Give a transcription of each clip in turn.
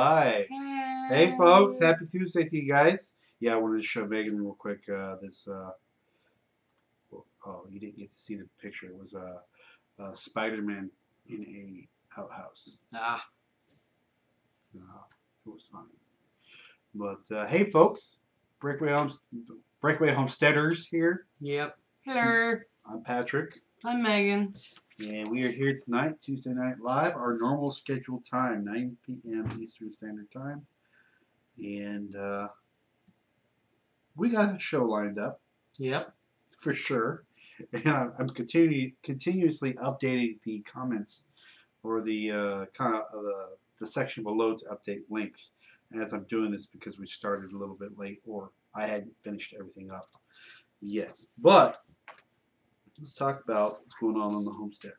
live. Hey, folks. Happy Tuesday to you guys. Yeah, I wanted to show Megan real quick this. Oh, you didn't get to see the picture. It was Spider-Man in a outhouse. It was fine. But hey, folks. BreakAway Homesteaders here. Yep. Hello. I'm Patrick. I'm Megan. And we are here tonight, Tuesday Night Live, our normal scheduled time, 9 p.m. Eastern Standard Time. And we got a show lined up. Yep. For sure. And I'm continuously updating the comments or the section below to update links as I'm doing this because we started a little bit late or I hadn't finished everything up yet. But let's talk about what's going on the homestead.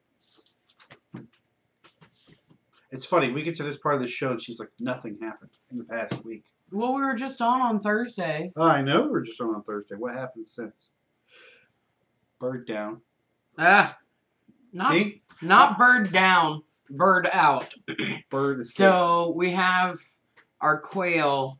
It's funny, we get to this part of the show and she's like, nothing happened in the past week. Well, we were just on Thursday. Oh, I know we were just on Thursday. What happened since? Bird down. Not bird down, bird out. Bird escaped. So we have our quail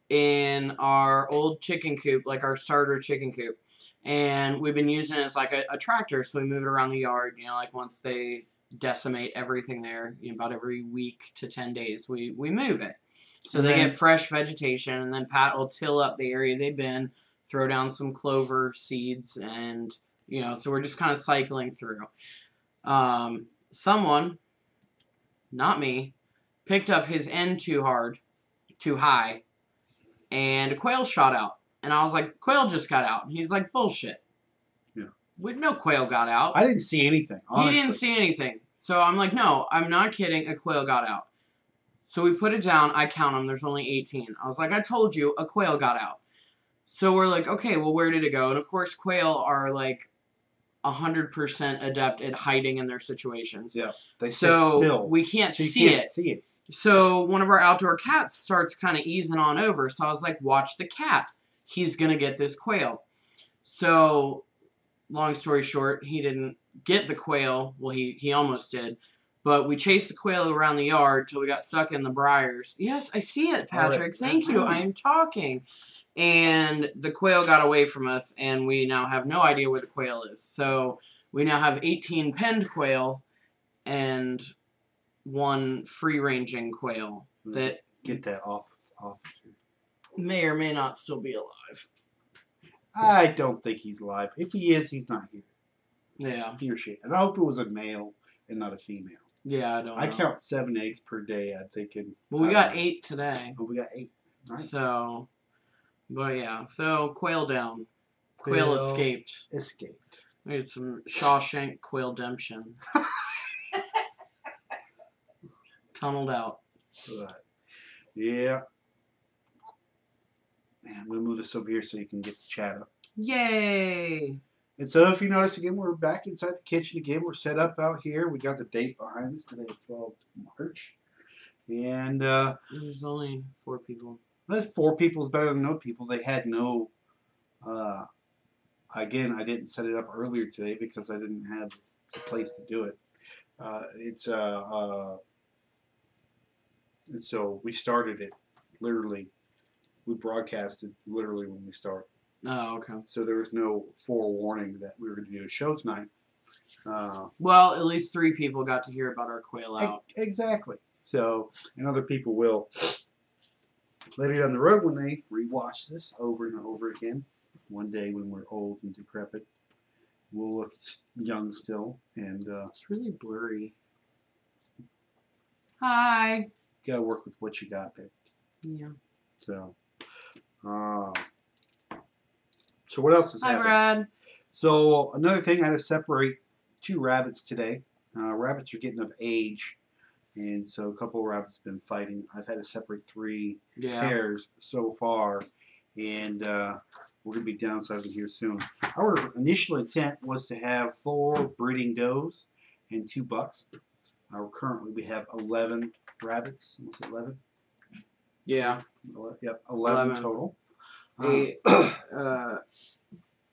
in our old chicken coop, like our starter chicken coop. And we've been using it as like a tractor, so we move it around the yard, you know, like once they decimate everything there, you know, about every week to 10 days, we move it. So they get fresh vegetation, and then Pat will till up the area they've been, throw down some clover seeds, and, you know, so we're just kind of cycling through. Someone, not me, picked up his end too high, and a quail shot out. And I was like, quail just got out. And he's like, bullshit. Yeah. No quail got out. I didn't see anything, honestly. He didn't see anything. So I'm like, no, I'm not kidding. A quail got out. So we put it down. I count them. There's only 18. I was like, I told you, a quail got out. So we're like, okay, well, where did it go? And, of course, quail are, like, 100% adept at hiding in their situations. Yeah. They sit so still. We can't so you see can't it. see it. So one of our outdoor cats starts kind of easing on over. So I was like, watch the cat. He's going to get this quail. So, long story short, he didn't get the quail. Well, he almost did. But we chased the quail around the yard till we got stuck in the briars. Yes, I see it, Patrick. Right. Thank you. I am talking. And the quail got away from us, and we now have no idea where the quail is. So, we now have 18 penned quail and one free-ranging quail that... Get that off. May or may not still be alive. I don't think he's alive. If he is, he's not here. Yeah. He or she. And I hope it was a male and not a female. Yeah, I don't know. I count 7 eggs per day, I'm thinking. Well, we got 8 today. Oh, we got 8. Nice. So, but yeah. So, quail down. Quail escaped. We had some Shawshank quail demption. Tunneled out. Right. Yeah. Man, I'm going to move this over here so you can get the chat up. Yay! And so if you notice, again, we're back inside the kitchen again. We're set up out here. We got the date behind us. Today is 12th March. And there's only 4 people. That's 4 people is better than no people. They had no... again, I didn't set it up earlier today because I didn't have the place to do it. And so we started it literally. We broadcasted literally when we started. Oh, okay. So there was no forewarning that we were going to do a show tonight. Well, at least 3 people got to hear about our quail out. Exactly. So, and other people will later down the road when they rewatch this over and over again. One day when we're old and decrepit, we'll look young still. And it's really blurry. Hi. You got to work with what you got there. Yeah. So what else is happening? Hi, Brad. So another thing, I had to separate 2 rabbits today. Rabbits are getting of age, and so a couple of rabbits have been fighting. I've had to separate 3 pairs so far, and we're going to be downsizing here soon. Our initial intent was to have 4 breeding does and 2 bucks. Currently, we have 11 rabbits. What's it, 11? Yeah. Yep, 11 total. 8,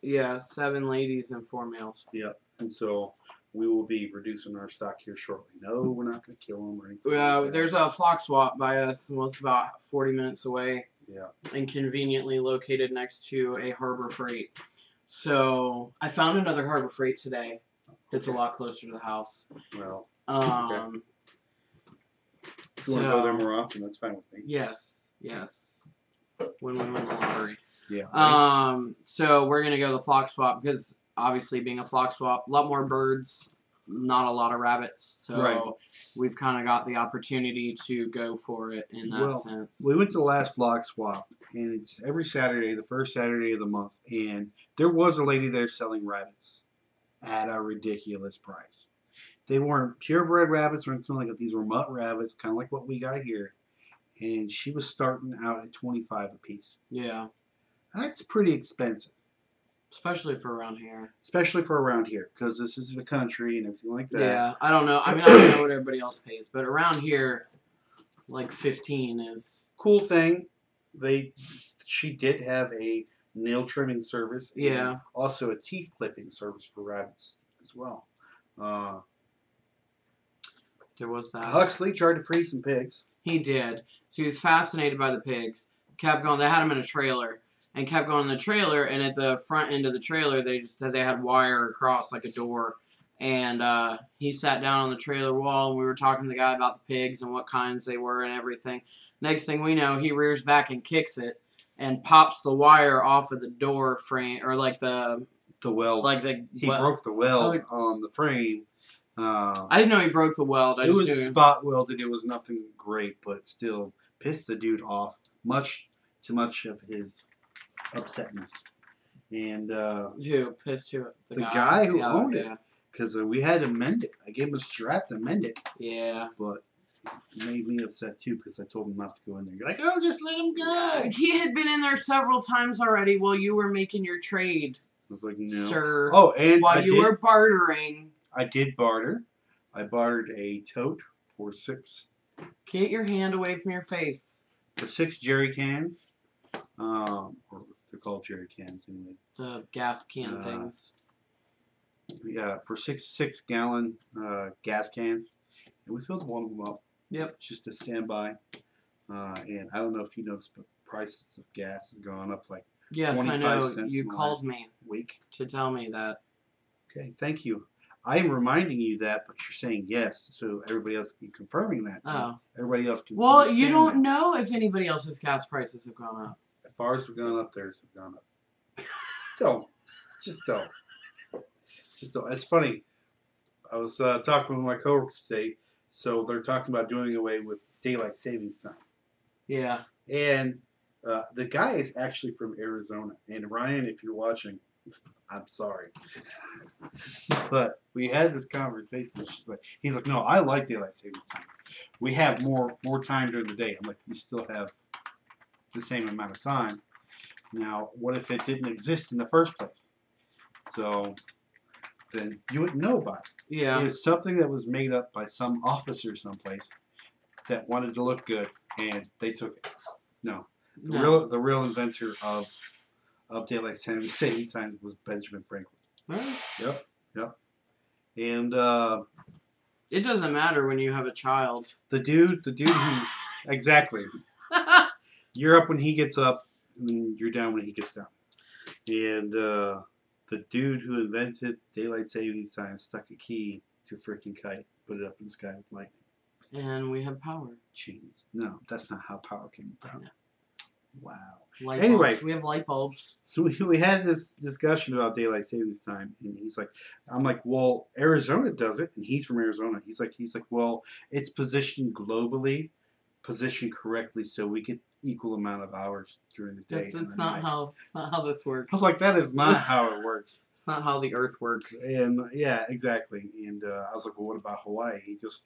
yeah, 7 ladies and 4 males. Yep, and so we will be reducing our stock here shortly. No, we're not going to kill them or anything. There's a flock swap by us, almost about 40 minutes away. Yeah. And conveniently located next to a Harbor Freight. So I found another Harbor Freight today that's a lot closer to the house. Well, okay. If you want to go there more often, that's fine with me. Yes. When we win the lottery. Yeah. So we're going to go the flock swap because obviously being a flock swap, a lot more birds, not a lot of rabbits. So we've kind of got the opportunity to go for it in that sense. We went to the last flock swap, and it's every Saturday, the first Saturday of the month, and there was a lady there selling rabbits at a ridiculous price. They weren't purebred rabbits or anything like that. These were mutt rabbits, kind of like what we got here. And she was starting out at $25 a piece. Yeah. That's pretty expensive. Especially for around here. Because this is the country and everything like that. Yeah, I don't know. I mean, I don't know what everybody else pays, but around here, like 15 is... Cool thing, she did have a nail trimming service. Yeah. And also a teeth clipping service for rabbits as well. There was that. Huxley tried to free some pigs. He did. So he was fascinated by the pigs. Kept going. They had him in a trailer. And kept going in the trailer. And at the front end of the trailer, they had wire across like a door. And he sat down on the trailer wall. And we were talking to the guy about the pigs and what kinds they were and everything. Next thing we know, he rears back and kicks it. And pops the wire off of the door frame. Or like the weld. He broke the weld on the frame. I didn't know he broke the weld. It was spot welded. It was nothing great, but still pissed the dude off. Too much of his upsetness. And who pissed who? The guy who owned it. Because we had to mend it. I gave him a strap to mend it. Yeah. But it made me upset too because I told him not to go in there. You're like, oh, just let him go. He had been in there several times already while you were making your trade. I was like, no. Sir. Oh, and while you were bartering. I did barter. I bartered a tote for 6. Get your hand away from your face. For 6 jerry cans. Or they're called jerry cans anyway. The gas can things. Yeah, for 6 gallon gas cans. And we filled one of them up. Yep. Just to stand by. And I don't know if you noticed, but prices of gas has gone up like 25 I know. cents You called me week to tell me that. Okay, thank you. I am reminding you that, but you're saying yes, so everybody else can be confirming that. So everybody else can. Well, you don't know if anybody else's gas prices have gone up. As far as have gone up, theirs have gone up. Don't. Just don't. It's funny. I was talking with my coworkers today, so they're talking about doing away with daylight savings time. Yeah. And the guy is actually from Arizona. And Ryan, if you're watching, I'm sorry. But we had this conversation. He's like, no, I like daylight savings time. We have more time during the day. I'm like, you still have the same amount of time. Now, what if it didn't exist in the first place? So then you wouldn't know about it. Yeah. It was something that was made up by some officer someplace that wanted to look good, and they took it. No. The real inventor of daylight saving time was Benjamin Franklin. Right. Yep. And it doesn't matter when you have a child. The dude who exactly. You're up when he gets up, and you're down when he gets down. And the dude who invented daylight savings time stuck a key to a freaking kite, put it up in the sky with lightning. And we have power. Jeez. No, that's not how power came about. Wow. Anyway, bulbs. We have light bulbs. So we had this discussion about daylight savings time, and he's like, I'm like, well, Arizona does it, and he's from Arizona. He's like, well, it's positioned globally, positioned correctly, so we get equal amount of hours during the day. That's not how this works. I was like, that is not how it works. It's not how the Earth works. And yeah, exactly. And I was like, well, what about Hawaii? He goes,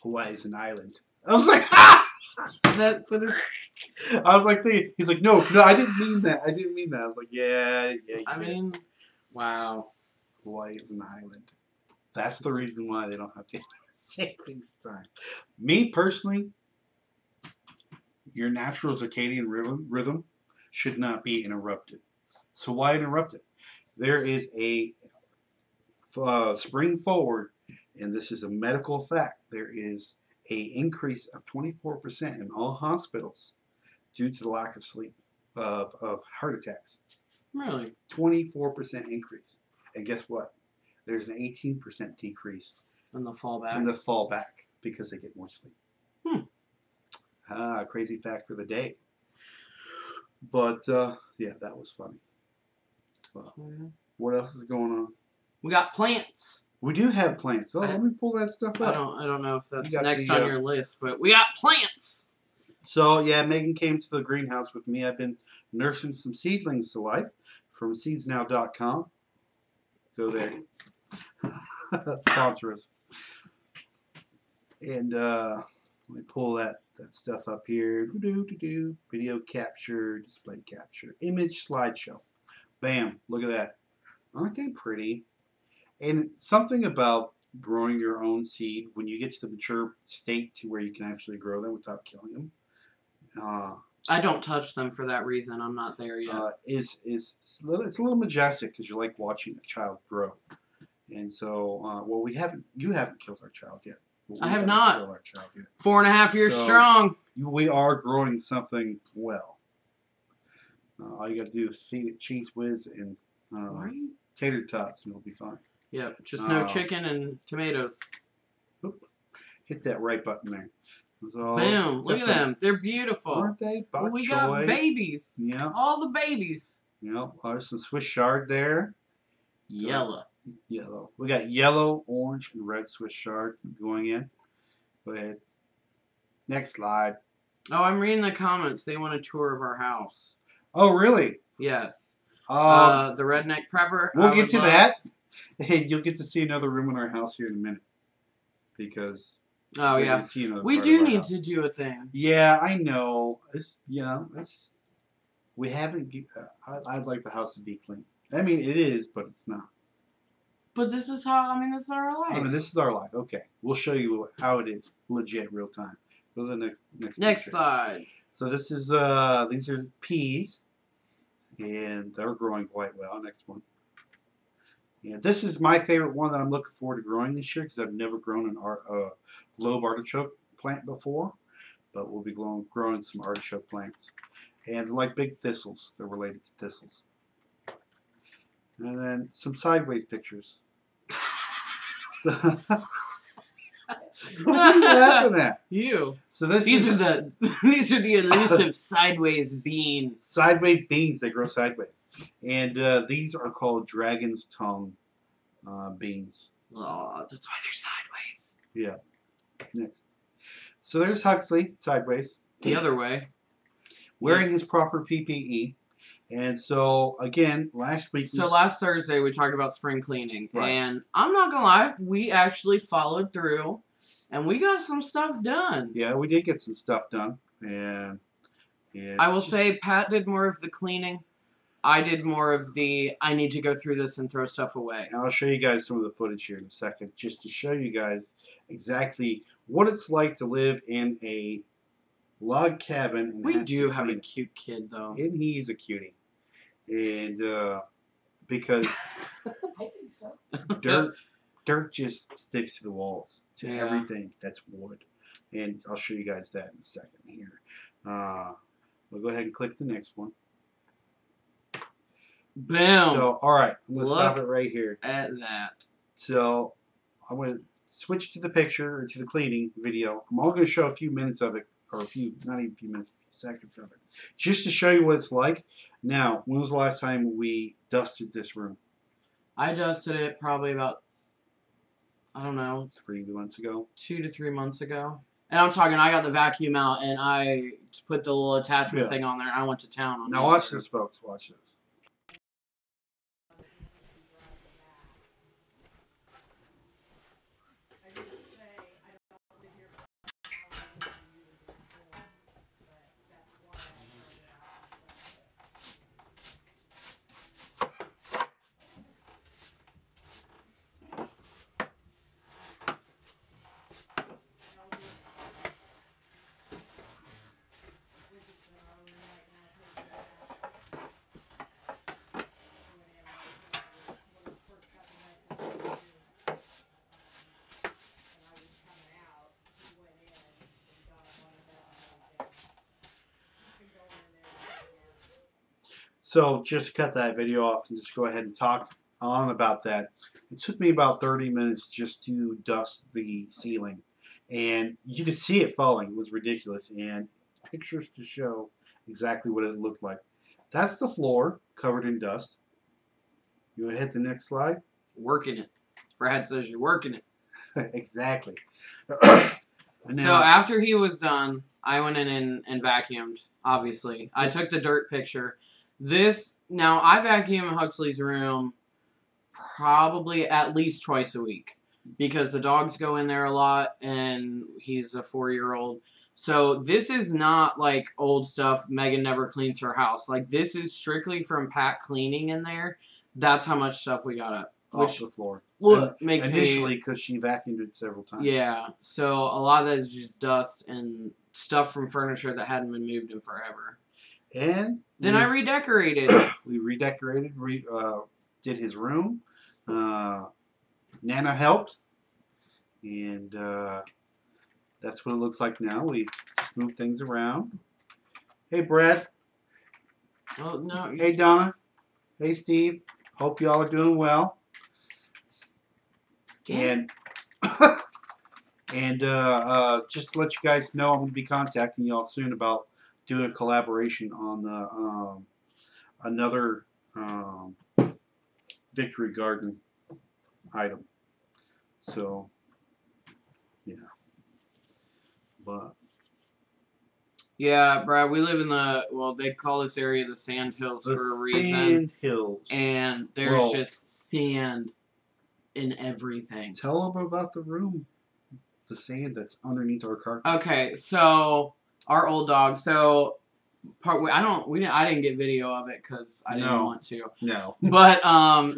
Hawaii is an island. I was like, ah! That is. I was like, he's like, no, I didn't mean that. I was like, yeah. I mean, wow. Hawaii is an island. That's the reason why they don't have daylight savings time. Me personally, your natural circadian rhythm should not be interrupted. So why interrupt it? There is a spring forward, and this is a medical fact, there is a increase of 24% in all hospitals due to the lack of sleep of heart attacks. Really? 24% increase. And guess what? There's an 18% decrease in the fallback. In the fallback because they get more sleep. Crazy fact for the day. But yeah, that was funny. What else is going on? We got plants. We do have plants. So let me pull that stuff up. I don't know if that's next on your list, but we got plants. So yeah, Megan came to the greenhouse with me. I've been nursing some seedlings to life from seedsnow.com. Go there. Sponsor us. And let me pull that stuff up here. Video capture, display capture, image slideshow. Bam! Look at that. Aren't they pretty? And something about growing your own seed when you get to the mature state to where you can actually grow them without killing them. I don't touch them for that reason. I'm not there yet. It's a little majestic because you're like watching a child grow. And so, well, you haven't killed our child yet. I have not. Killed our child yet. 4.5 years strong. We are growing something well. All you got to do is feed it cheese whiz and tater tots, and it'll be fine. Yep, just no chicken and tomatoes. Oops. Hit that right button there. So, boom! Look at them. They're beautiful. Aren't they? Bok we got babies. Yeah. All the babies. Yep. There's some Swiss chard there. Yellow. Yellow. We got yellow, orange, and red Swiss chard going in. Go ahead. Next slide. Oh, I'm reading the comments. They want a tour of our house. Oh, really? Yes. The redneck prepper. We'll get to that. Hey, you'll get to see another room in our house here in a minute. Because yeah, we do need to do a thing. Yeah, I know. We haven't. I'd like the house to be clean. I mean, it is, but it's not. But this is how. I mean, this is our life. I mean, this is our life. Okay, we'll show you how it is, legit, real time. Go to the next slide. So this is these are peas, and they're growing quite well. Next one. Yeah, this is my favorite one that I'm looking forward to growing this year because I've never grown an globe artichoke plant before, but we'll be growing some artichoke plants. And they're like big thistles. They're related to thistles. And then some sideways pictures. What are you laughing at? You. So these are the elusive sideways beans. Sideways beans. They grow sideways, and these are called dragon's tongue beans. Oh, that's why they're sideways. Yeah. Next. So there's Huxley sideways. The other way. Wearing his proper PPE. And so, again, last Thursday we talked about spring cleaning. Right. And I'm not going to lie, we actually followed through and we got some stuff done. Yeah, we did get some stuff done. And I will say Pat did more of the cleaning. I did more of the, I need to go through this and throw stuff away. And I'll show you guys some of the footage here in a second, just to show you guys exactly what it's like to live in a log cabin. And we do have a cute kid, though. And he's a cutie. And because I think so. dirt just sticks to the walls, to everything that's wood. And I'll show you guys that in a second here. We'll go ahead and click the next one. Boom. So, all right, I'm going to stop it right here. At that. So, I'm going to switch to the picture, or to the cleaning video. I'm only going to show a few minutes of it, or not even a few minutes, a few seconds of it, just to show you what it's like. Now, when was the last time we dusted this room? I dusted it probably about, I don't know, 3 months ago. 2 to 3 months ago. And I'm talking, I got the vacuum out and I put the little attachment thing on there and I went to town on it. Now watch this, folks. Watch this. So just to cut that video off and just go ahead and talk on about that. It took me about 30 minutes just to dust the ceiling. And you could see it falling. It was ridiculous. And pictures to show exactly what it looked like. That's the floor covered in dust. You want to hit the next slide? Working it. Brad says you're working it. Exactly. So after he was done, I went in and vacuumed, obviously. I took the dirt picture. Now I vacuum Huxley's room probably at least twice a week because the dogs go in there a lot and he's a 4-year-old. So this is not like old stuff. Megan never cleans her house. Like this is strictly from Pat cleaning in there. That's how much stuff we got up. Off the floor. Well, makes initially because she vacuumed it several times. Yeah. So a lot of that is just dust and stuff from furniture that hadn't been moved in forever. And then I redecorated. We redecorated. Did his room. Nana helped, and that's what it looks like now. We just moved things around. Hey, Brad. Oh no. Hey, Donna. Hey, Steve. Hope y'all are doing well. Yeah. And just to let you guys know, I'm going to be contacting y'all soon about doing a collaboration on the another Victory Garden item. So, yeah. But yeah, Brad, we live in they call this area the Sand Hills for a reason. Sand Hills. And there's just sand in everything. Tell them about the room. The sand that's underneath our carpet. Okay, so our old dog. So I didn't get video of it because I didn't want to. No. But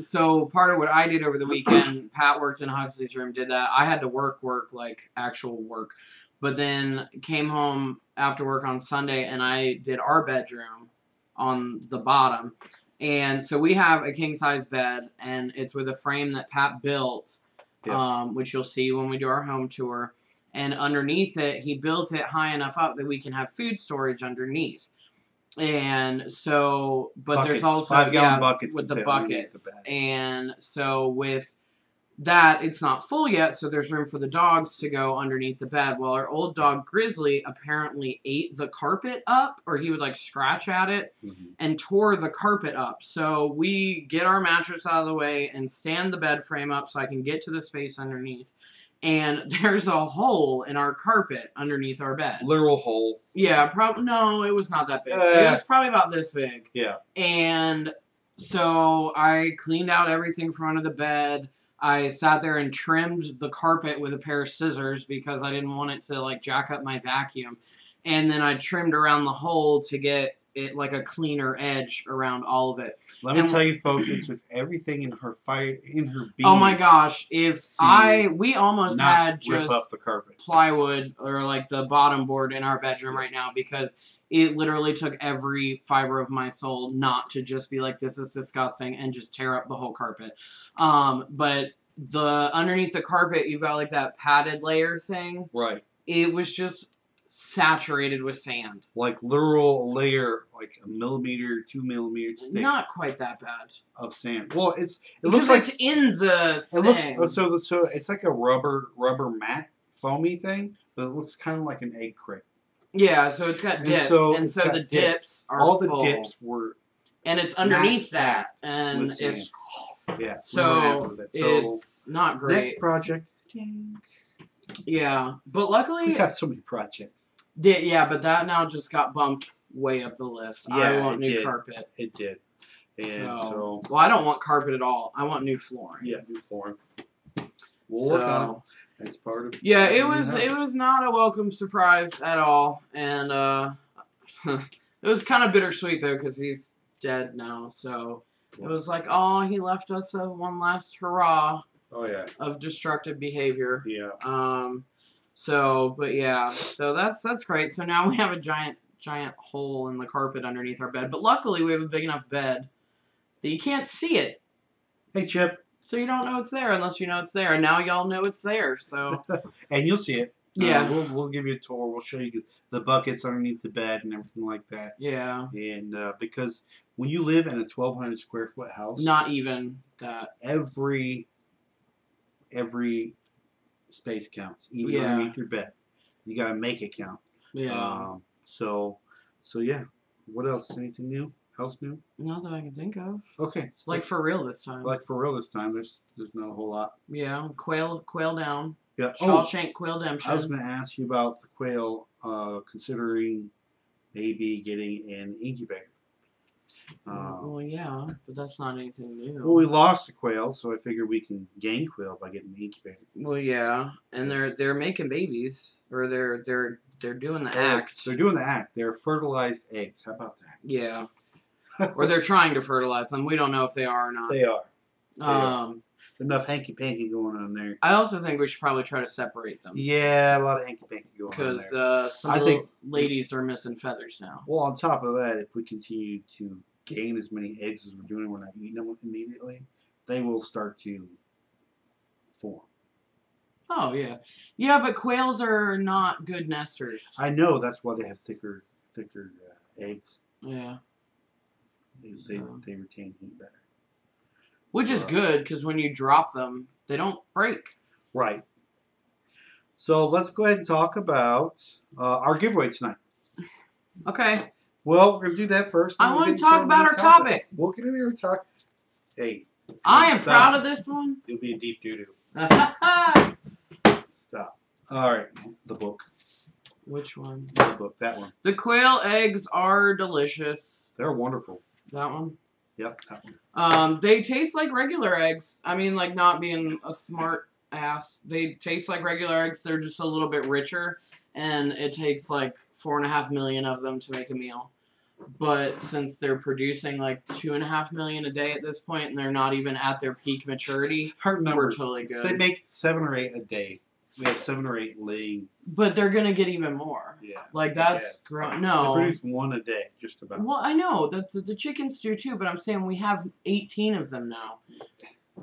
so part of what I did over the weekend, Pat worked in Huxley's room, did that. I had to work like actual work, but then came home after work on Sunday and I did our bedroom on the bottom. And so we have a king size bed and it's with a frame that Pat built. Which you'll see when we do our home tour. And underneath it, he built it high enough up that we can have food storage underneath. And so, but buckets, there's also 5-gallon buckets with the buckets. And so with that, it's not full yet, so there's room for the dogs to go underneath the bed. Well, our old dog Grizzly apparently ate the carpet up, or he would like scratch at it and tore the carpet up. So we get our mattress out of the way and stand the bed frame up so I can get to the space underneath. And there's a hole in our carpet underneath our bed. Literal hole. Yeah, no, it was not that big. It was probably about this big. Yeah. And so I cleaned out everything from under the bed. I sat there and trimmed the carpet with a pair of scissors because I didn't want it to like jack up my vacuum. And then I trimmed around the hole to get it like a cleaner edge around all of it. Let me tell you, folks, it took everything in her being. Oh my gosh! We almost had just up the carpet. Plywood or like the bottom board in our bedroom right now because it literally took every fiber of my soul not to just be like, this is disgusting and just tear up the whole carpet. But underneath the carpet, you've got like that padded layer thing. Right. It was just saturated with sand. Like literal layer, like 1 millimeter, 2 millimeters thick. Not quite that bad. Of sand. Well, it looks like it's in the thing. It looks so it's like a rubber mat foamy thing, but it looks kind of like an egg crate. Yeah, so it's got dips, and so the dips are all full. the dips were, and it's underneath that, and it's so it's not great. Next project. Yeah, but luckily we got so many projects. Yeah, but that now just got bumped way up the list. Yeah, I want new carpet. It did. And so well, I don't want carpet at all. I want new flooring. Yeah, new flooring. We'll work on it. That's part of. Yeah, it was not a welcome surprise at all, and it was kind of bittersweet though because he's dead now. So it was like, oh, he left us one last hurrah. Oh yeah. Of destructive behavior. Yeah. So that's great. So now we have a giant hole in the carpet underneath our bed, but luckily we have a big enough bed that you can't see it. Hey, Chip. So you don't know it's there unless you know it's there, and now y'all know it's there. So. And you'll see it. Yeah. We'll give you a tour. We'll show you the buckets underneath the bed and everything like that. Yeah. And because when you live in a 1,200 square foot house, not even that. Every space counts, even underneath your bed. You gotta make it count. Yeah. So yeah. What else? Anything new? Else new? Not that I can think of. Okay. Like for real this time. Like for real this time. There's not a whole lot. Yeah. Quail down. Yeah. Shawshank Quail Demption. I was gonna ask you about the quail, considering maybe getting an incubator. Well, yeah, but that's not anything new. Well, we lost the quail, so I figured we can gain quail by getting the incubator. Well, yeah, and they're making babies, or they're doing the act. They're doing the act. They're fertilized eggs. How about that? Yeah, or they're trying to fertilize them. We don't know if they are or not. They are. Enough hanky panky going on there. I also think we should probably try to separate them. Yeah, a lot of hanky panky going on there. Because some of the ladies are missing feathers now. Well, on top of that, if we continue to gain as many eggs as we're doing, we're not eating them immediately, they will start to form. Oh, yeah. Yeah, but quails are not good nesters. I know. That's why they have thicker eggs. Yeah. They retain heat better. Which is good, because when you drop them, they don't break. Right. So let's go ahead and talk about our giveaway tonight. Okay. Well, we're going to do that first. I want to talk about our topic. We'll get into our talk. Hey. I am proud of this one. You'll be a deep doo-doo. Stop. All right. The book. Which one? The book. That one. The quail eggs are delicious. They're wonderful. That one? Yep, that one. They taste like regular eggs. I mean, like, not being a smart ass. They taste like regular eggs. They're just a little bit richer. And it takes like 4.5 million of them to make a meal. But since they're producing like 2.5 million a day at this point, and they're not even at their peak maturity, we're totally good. They make 7 or 8 a day. We have 7 or 8 laying. But they're gonna get even more. Yeah. Like that's no. They produce 1 a day, just about. Well, I know that the chickens do too, but I'm saying we have 18 of them now.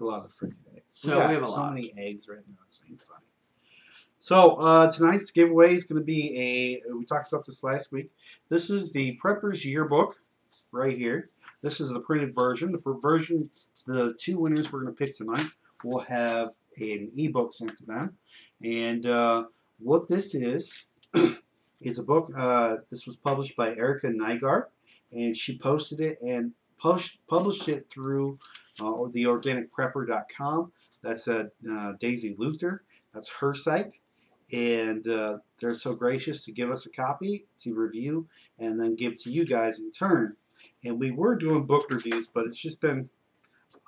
A lot of freaking eggs. So we have a lot. So many eggs right now. It's being funny. So tonight's giveaway is going to be we talked about this last week. This is the Prepper's Yearbook right here. This is the printed version. The 2 winners we're going to pick tonight will have an ebook sent to them. And what this is a book. This was published by Erica Nygaard, and she posted it and published it through theorganicprepper.com. That's Daisy Luther. That's her site. And they're so gracious to give us a copy to review and then give to you guys in turn. And we were doing book reviews, but it's just been,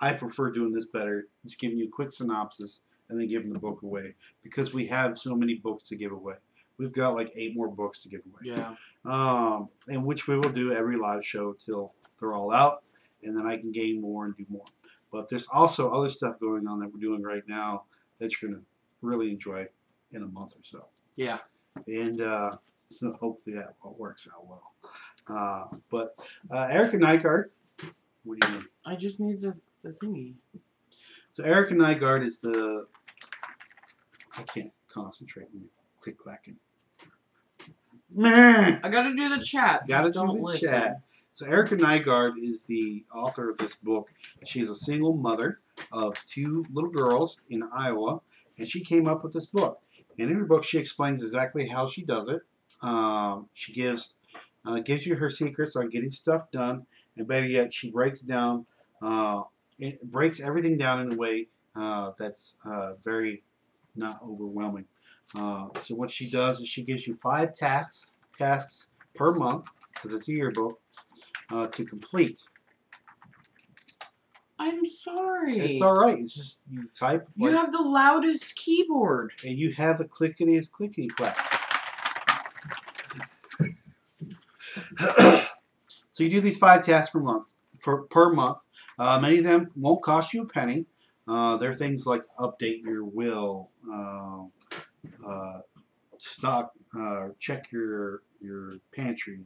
I prefer doing this better. Just giving you a quick synopsis and then giving the book away, because we have so many books to give away. We've got like 8 more books to give away. Yeah. And which we will do every live show till they're all out, and then I can gain more and do more. But there's also other stuff going on that we're doing right now that you're going to really enjoy in a month or so. Yeah. And so hopefully that works out well. But Erica Nygaard, what do you need? I just need the thingy. So Erica Nygaard is the... I can't concentrate when you click-clacking. I gotta do the chat. Gotta just don't do the listen. chat. So Erica Nygaard is the author of this book. She's a single mother of 2 little girls in Iowa, and she came up with this book. And in her book, she explains exactly how she does it. She gives you her secrets on getting stuff done, and better yet, she breaks everything down in a way that's very not overwhelming. So what she does is she gives you 5 tasks per month, because it's a yearbook, to complete. I'm sorry. It's all right. It's just you type. You have the loudest keyboard. And you have the clickety clack. So you do these 5 tasks per month. Many of them won't cost you a penny. They're things like update your will, stock, check your pantry,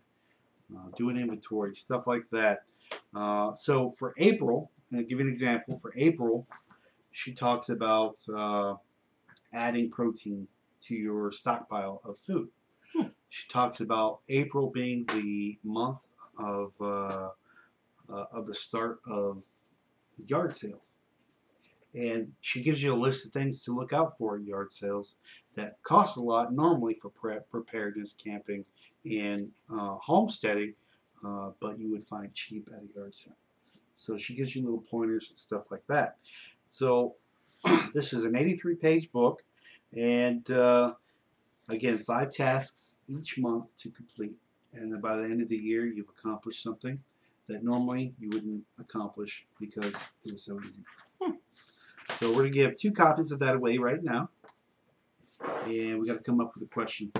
do an inventory, stuff like that. So for April, I'll give you an example. For April, she talks about adding protein to your stockpile of food. She talks about April being the month of of the start of yard sales. And she gives you a list of things to look out for at yard sales that cost a lot normally for preparedness, camping, and homesteading, but you would find cheap at a yard sale. So she gives you little pointers and stuff like that. So this is an 83-page book, and again, 5 tasks each month to complete. And then by the end of the year, you've accomplished something that normally you wouldn't accomplish because it was so easy. So we're going to give 2 copies of that away right now. And we got to come up with a question.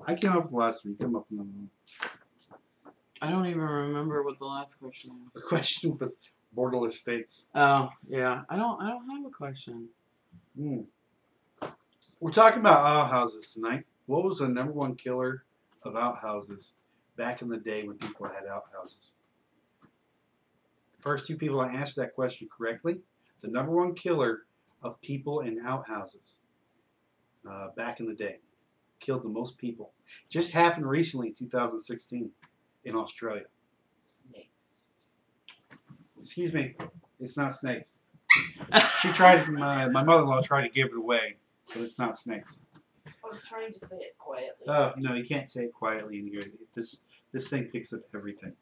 I came up with the last one. You come up with another one. I don't even remember what the last question was. The question was borderless states. Oh, yeah. I don't have a question. We're talking about outhouses tonight. What was the #1 killer of outhouses back in the day when people had outhouses? The first 2 people that answered that question correctly, the #1 killer of people in outhouses back in the day. Killed the most people. Just happened recently in 2016 in Australia. Snakes. Excuse me, it's not snakes. She tried. My mother-in-law tried to give it away, but it's not snakes. I was trying to say it quietly. Oh no, you can't say it quietly in here. This thing picks up everything.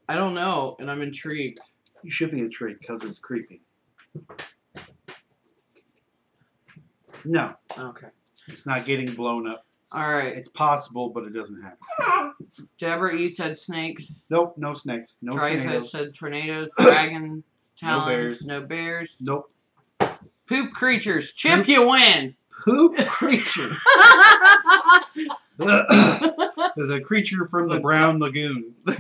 I don't know, and I'm intrigued. You should be intrigued because it's creepy. No. Okay. It's not getting blown up. All right. It's possible, but it doesn't happen. Deborah E. said snakes. Nope, no snakes. No Dreyfus tornadoes. said tornadoes. Dragon talons. No bears. No bears. Nope. Poop creatures. Chip, you win. Poop creature. The creature from the Brown Lagoon. The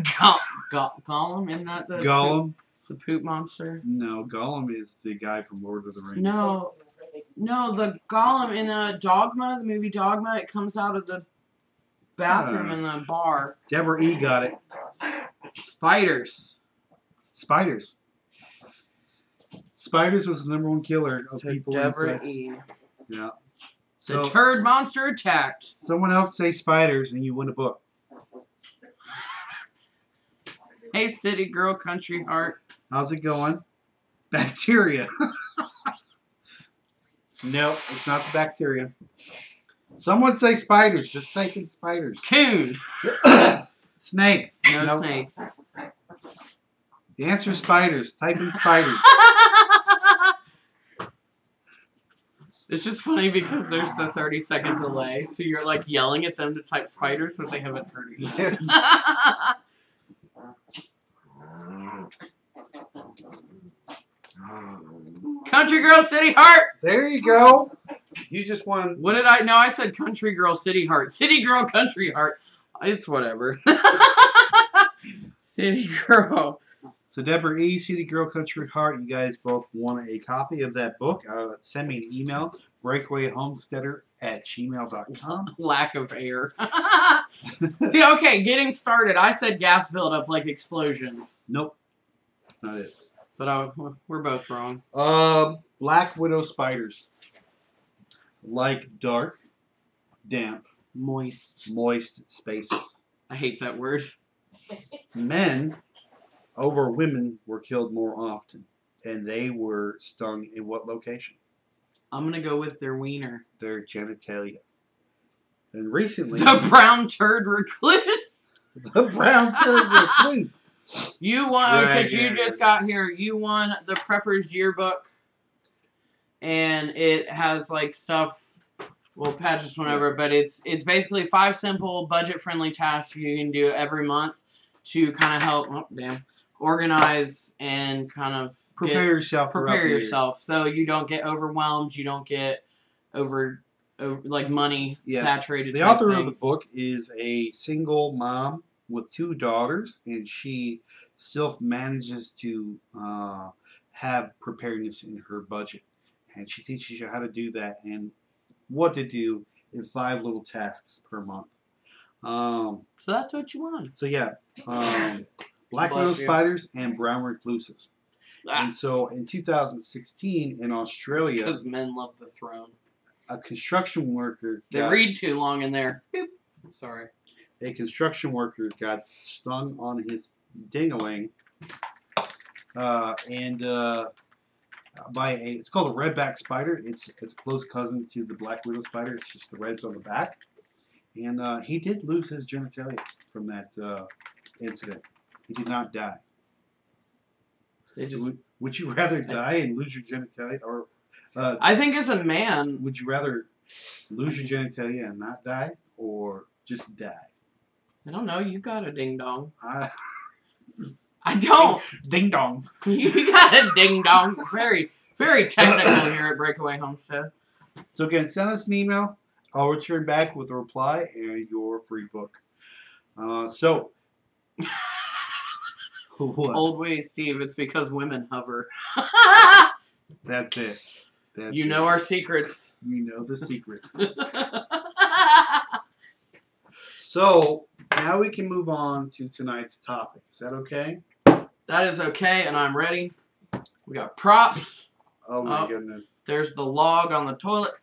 Gollum, isn't that the Gollum? The poop monster? No, Gollum is the guy from Lord of the Rings. No, the Gollum in Dogma, the movie Dogma, it comes out of the bathroom in the bar. Deborah E. got it. Spiders. Spiders. Spiders was the #1 killer of people Deborah inside. E. Yeah. The So turd monster attacked. someone else say spiders and you win a book. Hey, city girl, country heart. How's it going? Bacteria. No, it's not the bacteria. Someone say spiders. Just type in spiders. Coon. Snakes. No Nope. snakes. The answer is spiders. Type in spiders. It's just funny because there's the 30-second delay, so you're like yelling at them to type spiders, but they haven't heard it yet. Country girl, city heart. There you go. You just won. What did I? No, I said country girl, city heart. City girl, country heart. It's whatever. City girl. So Deborah E., City Girl, Country Heart, you guys both won a copy of that book. Send me an email, breakawayhomesteader@gmail.com. Lack of air. See, okay, getting started. I said gas buildup like explosions. Nope. Not it. But we're both wrong. Black widow spiders. Like dark, damp, Moist spaces. I hate that word. Men over women were killed more often. And they were stung in what location? I'm going to go with their wiener. Their genitalia. And recently... The brown turd recluse. The brown turd recluse. You won, because you just got here, you won the Prepper's Yearbook. And it has, like, stuff, well, Pat just went over, but it's basically 5 simple, budget-friendly tasks you can do every month to kind of help, organize and kind of prepare yourself. So you don't get overwhelmed, you don't get over like money saturated. The author of the book is a single mom with 2 daughters, and she still manages to have preparedness in her budget. And she teaches you how to do that and what to do in 5 little tasks per month. So that's what you want. So yeah, black widow spiders and brown recluses. And so in 2016 in Australia, because men love the throne. A construction worker. They read too long in there. Boop. Sorry. a construction worker got stung on his dingling, by it's called a redback spider. It's a close cousin to the black widow spider. It's just the reds on the back, and he did lose his genitalia from that incident. He did not die. Would you rather die and lose your genitalia, or I think as a man, would you rather lose your genitalia and not die, or just die? I don't know. You got a ding dong. I don't. Ding dong. You got a ding dong. Very, very technical here at BreakAway Homestead. So again, send us an email. I'll return back with a reply and your free book. So. What? Old ways, Steve. It's because women hover. That's it. You know our secrets. You know the secrets. So, now we can move on to tonight's topic. Is that okay? That is okay, and I'm ready. We got props. Oh my goodness. There's the log on the toilet.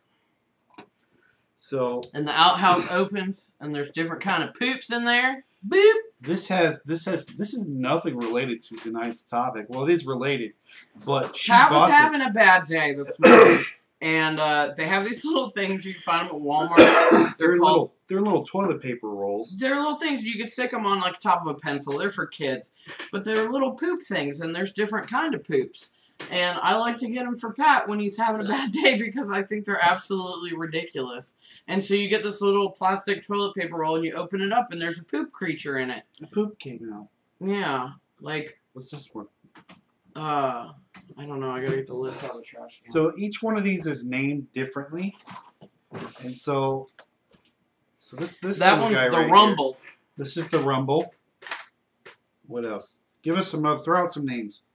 So. And the outhouse opens, and there's different kind of poops in there. Boop. This is nothing related to tonight's topic. Well, it is related, but Pat was having a bad day this morning, and they have these little things you can find them at Walmart. They're little toilet paper rolls. They're little things you can stick them on like top of a pencil. They're for kids, but they're little poop things, and there's different kind of poops. And I like to get them for Pat when he's having a bad day because I think they're absolutely ridiculous. And so you get this little plastic toilet paper roll and you open it up and there's a poop creature in it. The poop came out. Yeah. Like. What's this one? I don't know. I gotta get the list out of the trash can. So each one of these is named differently. And so this that one's guy the right Rumble. Here. This is the Rumble. What else? Give us some throw out some names.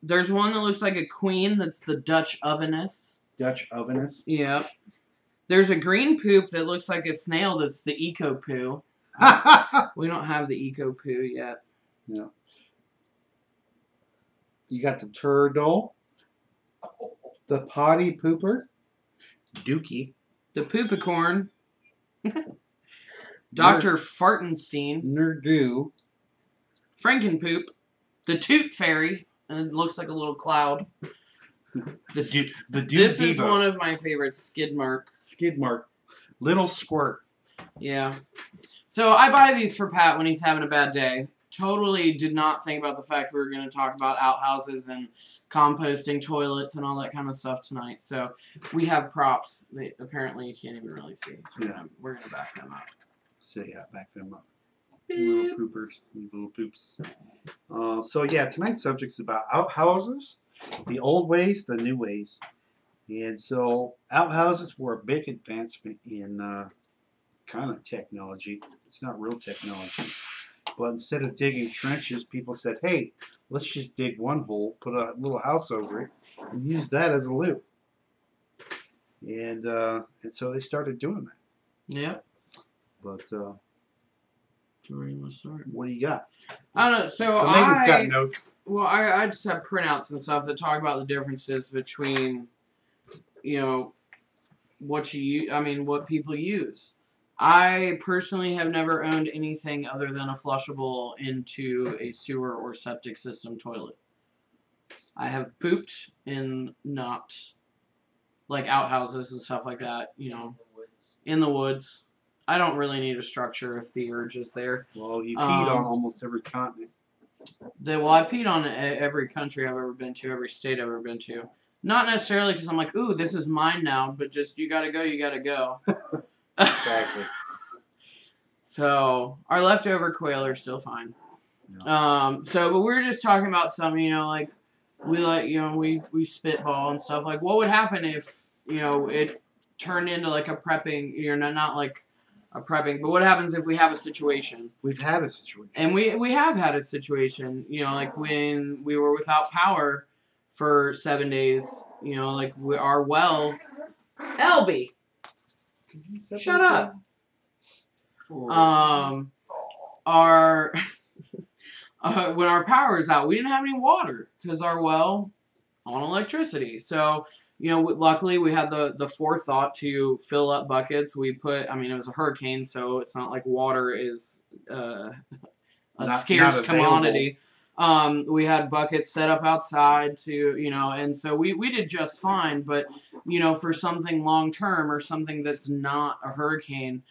There's one that looks like a queen. That's the Dutch Oveness. Dutch Oveness? Yep. There's a green poop that looks like a snail. That's the Eco Poo. We don't have the Eco Poo yet. Yeah. You got the Turtle. The Potty Pooper. Dookie. The Poopicorn. Dr. Fartenstein. Nerdu. Frankenpoop. The Toot Fairy. And it looks like a little cloud. This is one of my favorites, Skidmark. Skidmark. Little Squirt. Yeah. So I buy these for Pat when he's having a bad day. Totally did not think about the fact we were going to talk about outhouses and composting toilets and all that kind of stuff tonight. So we have props that apparently you can't even really see. So we're going to back them up. So yeah, back them up. Little poopers, little poops. So yeah, tonight's subject is about outhouses, the old ways, the new ways. And so outhouses were a big advancement in kind of technology. It's not real technology. But instead of digging trenches, people said, hey, let's just dig one hole, put a little house over it, and use that as a loop. And so they started doing that. Yeah. But where do you want to start? What do you got? I don't know. So Megan's got notes. Well, I just have printouts and stuff that talk about the differences between, you know, what people use. I personally have never owned anything other than a flushable into a sewer or septic system toilet. I have pooped in not like outhouses and stuff like that, you know, in the woods. I don't really need a structure if the urge is there. Well, you peed on almost every continent. I peed on every country I've ever been to, every state I've ever been to. Not necessarily because I'm like, ooh, this is mine now, but just you gotta go, you gotta go. Exactly. So our leftover quail are still fine. No. But we're just talking about some, you know, like we spitball and stuff. Like, what would happen if, you know, it turned into like a prepping, you know, not like a prepping, but what happens if we have a situation? We've had a situation. And we have had a situation, you know, like when we were without power for 7 days, you know, like our well, Elby, shut up. Our when our power is out, we didn't have any water because our well on electricity. So luckily we had the forethought to fill up buckets. We put, it was a hurricane, so it's not like water is a scarce commodity. We had buckets set up outside to, and so we did just fine. But, for something long term or something that's not a hurricane,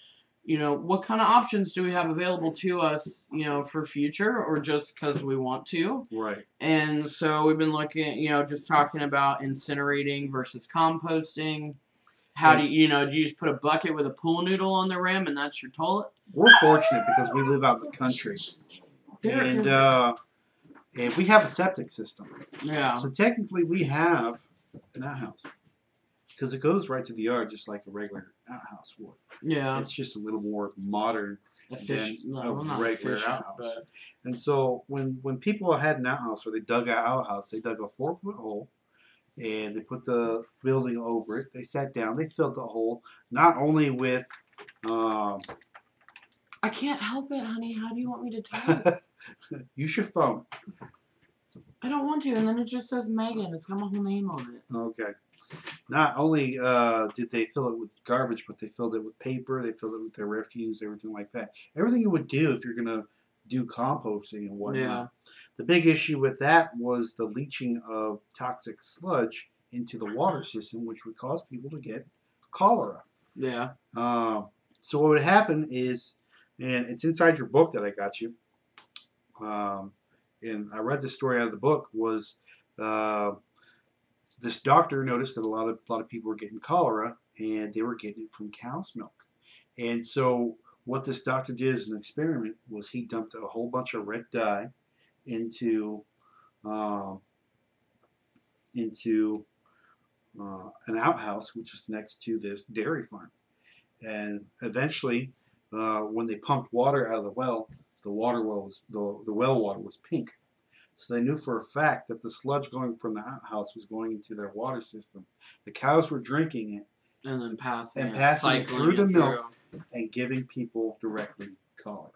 what kind of options do we have available to us, for future or just because we want to? Right. And so we've been looking at, just talking about incinerating versus composting. How do you just put a bucket with a pool noodle on the rim and that's your toilet? We're fortunate because we live out in the country. And we have a septic system. Yeah. So technically we have an outhouse. Because it goes right to the yard just like a regular outhouse would. Yeah. It's just a little more modern than a regular outhouse. But... And so when people had an outhouse or they dug an outhouse, they dug a 4-foot hole and they put the building over it. They sat down. They filled the hole not only with... I can't help it, honey. How do you want me to tell you? Use your phone. I don't want to. And then it just says Megan. It's got my whole name on it. Okay. Not only did they fill it with garbage, but they filled it with paper. They filled it with their refuse, everything like that. Everything you would do if you're going to do composting and whatnot. Yeah. The big issue with that was the leaching of toxic sludge into the water system, which would cause people to get cholera. Yeah. So what would happen is, and it's inside your book that I got you, and I read the story out of the book, was... this doctor noticed that a lot of people were getting cholera, and they were getting it from cow's milk. And so what this doctor did as an experiment was he dumped a whole bunch of red dye into an outhouse, which is next to this dairy farm. And eventually, when they pumped water out of the well water was pink. So they knew for a fact that the sludge going from the outhouse was going into their water system. The cows were drinking it. And then passing it through the milk and giving people directly cholera.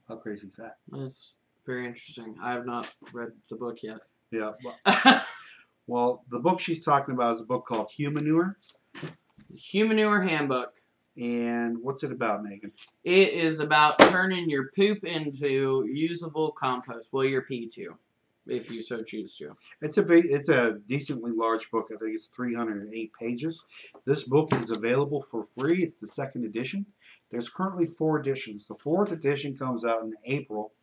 How crazy is that? That's very interesting. I have not read the book yet. Yeah. Well, the book she's talking about is a book called Humanure. Humanure Handbook. And what's it about, Megan? It is about turning your poop into usable compost. Well, your pee too, if you so choose to. It's a decently large book. I think it's 308 pages. This book is available for free. It's the second edition. There's currently 4 editions. The 4th edition comes out in April,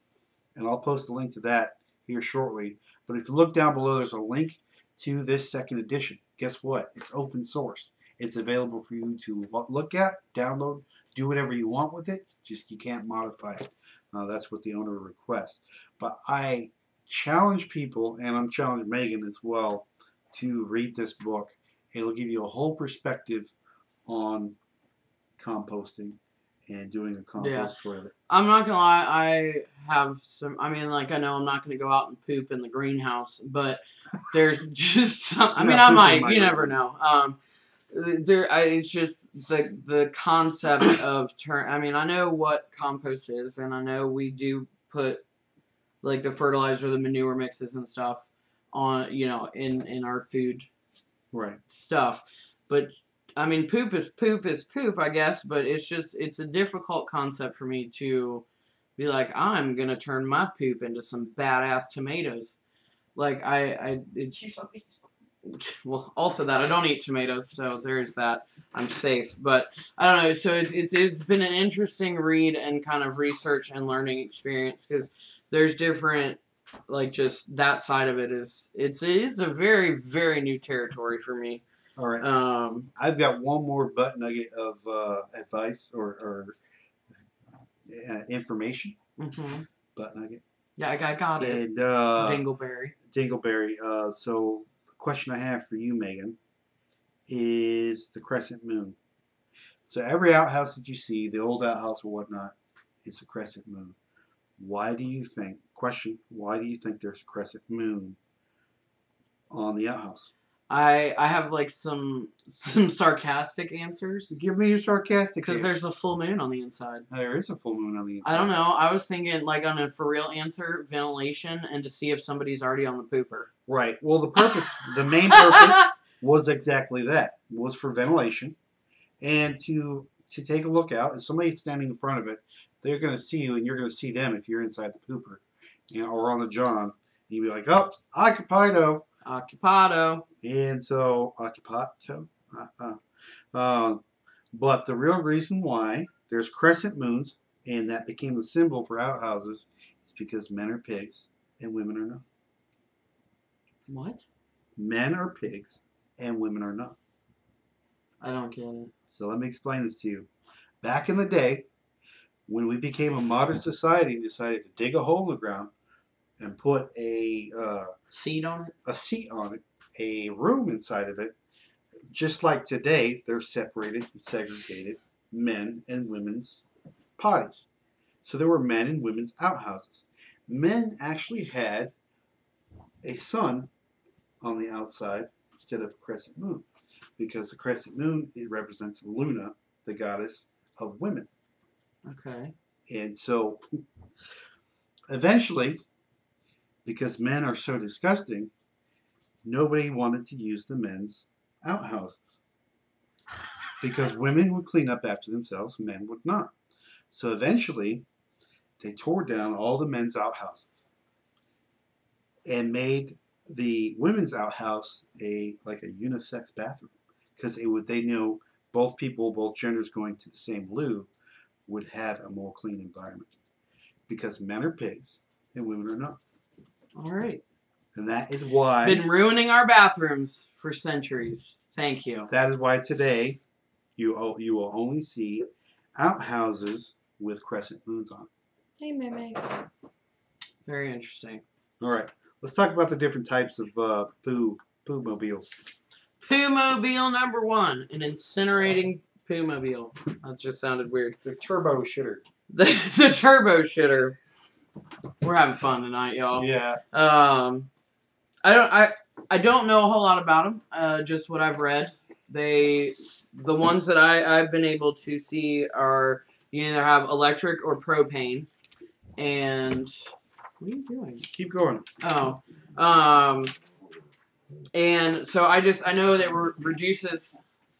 and I'll post a link to that here shortly. But if you look down below, there's a link to this second edition. Guess what? It's open source. It's available for you to look at, download, do whatever you want with it. Just you can't modify it. That's what the owner requests. But I challenge people, and I'm challenging Megan as well, to read this book. It'll give you a whole perspective on composting and doing a compost toilet. I'm not gonna lie, I have some. I know I'm not gonna go out and poop in the greenhouse, but there's just some. I might. You never know. It's just the concept of I know what compost is, and I know we do put like the fertilizer, the manure mixes and stuff on, in our food, right? Stuff, but poop is poop, I guess. But it's a difficult concept for me to be like, I'm gonna turn my poop into some badass tomatoes. Like well, also that I don't eat tomatoes, so there's that. I'm safe, but I don't know. So it's been an interesting read and kind of research and learning experience, because there's different, just that side of it is it's a very, very new territory for me. All right. I've got one more butt nugget of advice or information. Mm-hmm. Butt nugget. Yeah, I got it. And Dingleberry. So the question I have for you, Megan, is the crescent moon. So every outhouse that you see, the old outhouse or whatnot, is a crescent moon. Why do you think there's a crescent moon on the outhouse? I have some sarcastic answers. Give me your sarcastic. Because there's a full moon on the inside. There is a full moon on the inside. I don't know. I was thinking on a for real answer, ventilation, and to see if somebody's already on the pooper. Right. Well, the main was exactly that. It was for ventilation and to take a look out. If somebody's standing in front of it, they're going to see you and you're going to see them if you're inside the pooper, or on the john. You'd be like, oh, occupido. Occupado. And so, occupato. But the real reason why there's crescent moons, and that became the symbol for outhouses, is because men are pigs and women are not. What? Men are pigs and women are not. I don't get it. So let me explain this to you. Back in the day, when we became a modern society and decided to dig a hole in the ground and put a seat on it, a room inside of it, just like today, they're separated and segregated men and women's potties. So there were men and women's outhouses. Men actually had a sun on the outside instead of a crescent moon, because the crescent moon, it represents Luna, the goddess of women. Okay. And so eventually, because men are so disgusting, nobody wanted to use the men's outhouses, because women would clean up after themselves, men would not. So eventually, they tore down all the men's outhouses and made the women's outhouse like a unisex bathroom, because they know both genders going to the same loo would have a more clean environment, because men are pigs and women are not. All right. And that is why... Been ruining our bathrooms for centuries. Thank you. That is why today you will only see outhouses with crescent moons on it. Hey, Meme. Very interesting. All right. Let's talk about the different types of poo mobiles. Poo mobile number 1. An incinerating poo mobile. That just sounded weird. The turbo shitter. The turbo shitter. We're having fun tonight, y'all. Yeah. I don't know a whole lot about them. Just what I've read. The ones that I've been able to see are, you either have electric or propane. And what are you doing? Keep going. Oh. And so I know that it reduces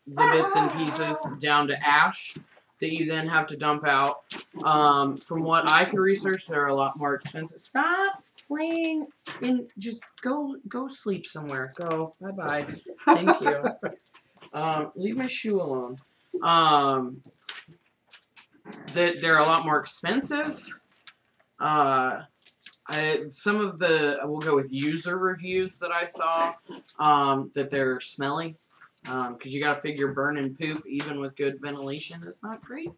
the bits and pieces down to ash that you then have to dump out. From what I could research, they're a lot more expensive. Stop playing and just go sleep somewhere. Go. Bye-bye. Thank you. Leave my shoe alone. They're a lot more expensive. We'll go with user reviews that I saw, that they're smelly, because you got to figure burning poop even with good ventilation is not great.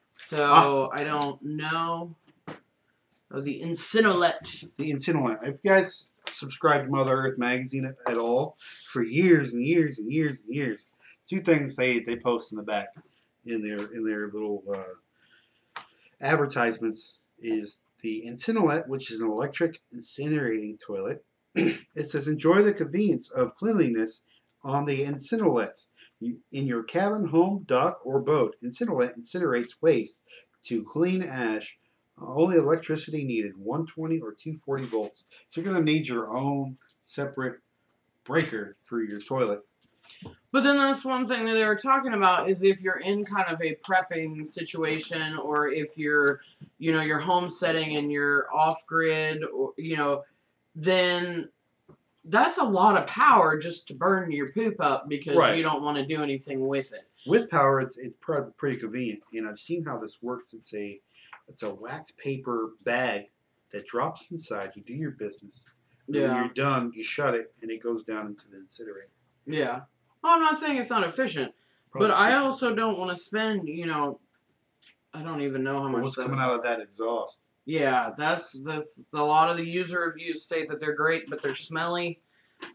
So I don't know. Oh, the Incinolette. The Incinolette. If you guys subscribed to Mother Earth magazine at all, for years and years and years and years, 2 things they post in the back in their little advertisements is the Incinolette, which is an electric incinerating toilet. It says, enjoy the convenience of cleanliness on the Incinolette. In your cabin, home, dock, or boat, Incinolette incinerates waste to clean ash. Only electricity needed, 120 or 240 volts. So you're going to need your own separate breaker for your toilet. But then that's one thing that they were talking about is if you're in kind of a prepping situation, or if you're, you're homesteading and you're off grid, or, then that's a lot of power just to burn your poop up because you don't want to do anything with it. With power, it's pretty convenient, and I've seen how this works. It's a wax paper bag that drops inside. You do your business. And when you're done, you shut it, and it goes down into the incinerator. Yeah. Well, I'm not saying it's not efficient, but I also don't want to spend, I don't even know how much. What's coming out of that exhaust? Yeah, that's a lot of the user reviews state that they're great, but they're smelly,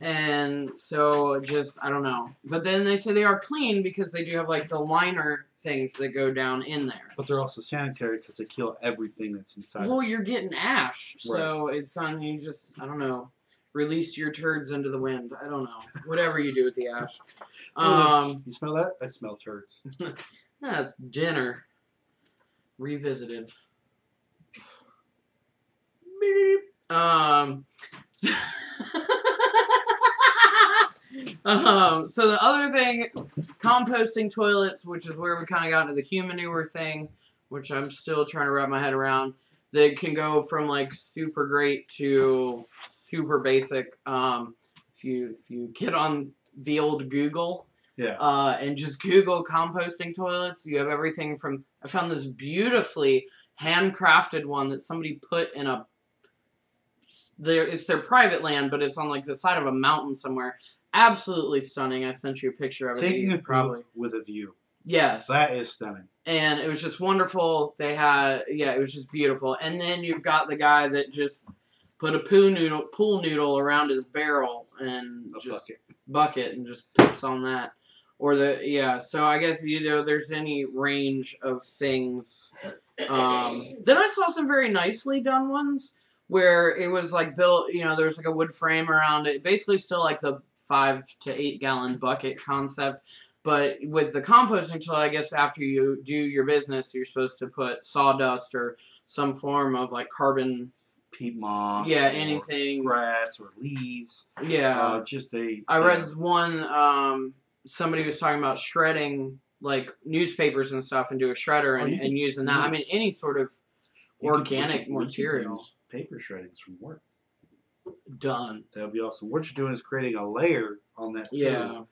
and so I don't know. But then they say they are clean because they do have like the liner things that go down in there. But they're also sanitary because they kill everything that's inside. Well, you're getting ash, so it's on you. I don't know. Release your turds into the wind. I don't know. Whatever you do with the ash. You smell that? I smell turds. That's dinner. Revisited. So the other thing, composting toilets, which is where we kind of got into the human manure thing, which I'm still trying to wrap my head around. They can go from like super great to super basic. If you get on the old Google, and just Google composting toilets, you have everything from. I found this beautifully handcrafted one that somebody put in it's their private land, but it's on like the side of a mountain somewhere. Absolutely stunning. I sent you a picture of it. Taking a poop with a view. Yes. That is stunning. And it was just wonderful. They had, it was just beautiful. And then you've got the guy that just put a pool noodle around his barrel and bucket and just poops on that. Or so I guess, there's any range of things. Then I saw some very nicely done ones where it was like built, there's like a wood frame around it. Basically still like the 5 to 8 gallon bucket concept. But with the composting toilet, I guess after you do your business, you're supposed to put sawdust or some form of like carbon. Peat moss. Yeah, anything. Grass or leaves. Yeah. I read one, somebody was talking about shredding like newspapers and stuff into a shredder and using that. I mean, any sort of organic material. Paper shreddings from work. Done. That would be awesome. What you're doing is creating a layer on that poo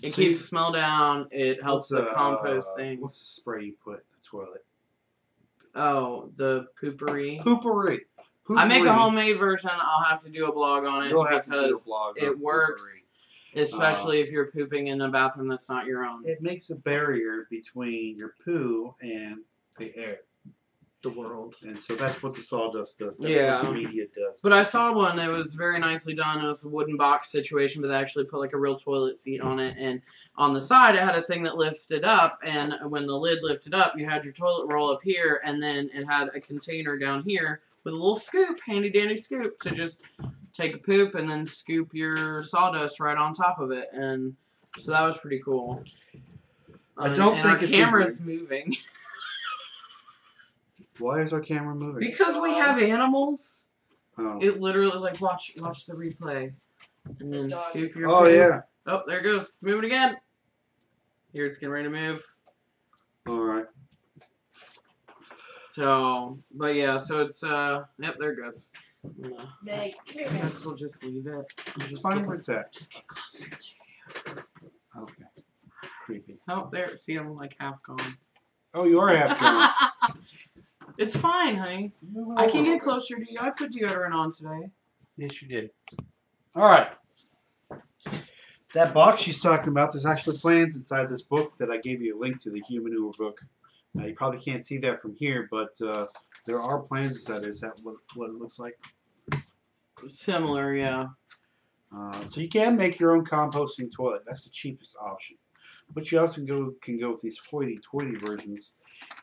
It keeps the smell down. It helps the composting. What's the spray you put in the toilet? Oh, the poopery. Poopery. I make a homemade version. I'll have to do a blog on it because it works, especially if you're pooping in a bathroom that's not your own. It makes a barrier between your poo and the air. The world. And so that's what the sawdust does. That's what the media does. But I saw one that was very nicely done. It was a wooden box situation, but they actually put like a real toilet seat on it. And on the side, it had a thing that lifted up. And when the lid lifted up, you had your toilet roll up here. And then it had a container down here with a little scoop, handy dandy scoop, to just take a poop and then scoop your sawdust right on top of it. And so that was pretty cool. I don't think our camera's moving. Why is our camera moving? Because we have animals. Oh. It literally, like, watch the replay. And then scoop your poop. Yeah. Oh, there it goes. It's moving again. Here, it's getting ready to move. Alright. So, but yeah, so it's, yep, there it goes. I guess we'll just leave it. It's fine where it's at. Just get closer to you. Okay. Creepy. Oh, there. See, I'm, like, half gone. Oh, you are half gone. It's fine, honey. I can get closer to you. I put deodorant on today. Yes, you did. All right. That box she's talking about, there's actually plans inside this book that I gave you a link to, the Human Manure book. Now, you probably can't see that from here, but there are plans inside. Is that what it looks like? Similar, yeah. So you can make your own composting toilet. That's the cheapest option. But you also can go with these hoity-toity versions.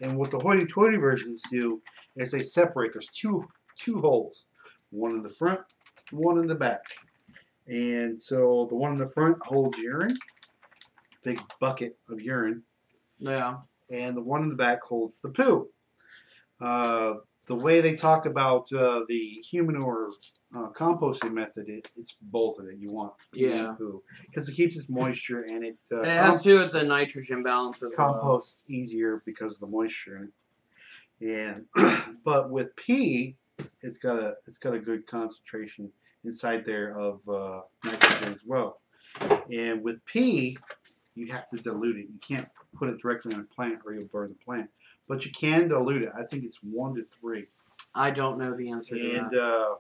And what the hoity-toity versions do is they separate. There's two holes. One in the front, one in the back. And so the one in the front holds urine. Big bucket of urine. Yeah. And the one in the back holds the poo. The way they talk about the human or composting method, it's both of it. You want poo because it keeps its moisture and it has to do with the nitrogen balance as well. Composts easier because of the moisture in it. And but with pee, it's got a good concentration inside there of nitrogen as well. And with pee, you have to dilute it. You can't put it directly on a plant or you'll burn the plant. But you can dilute it. I think it's 1 to 3. I don't know the answer to that. And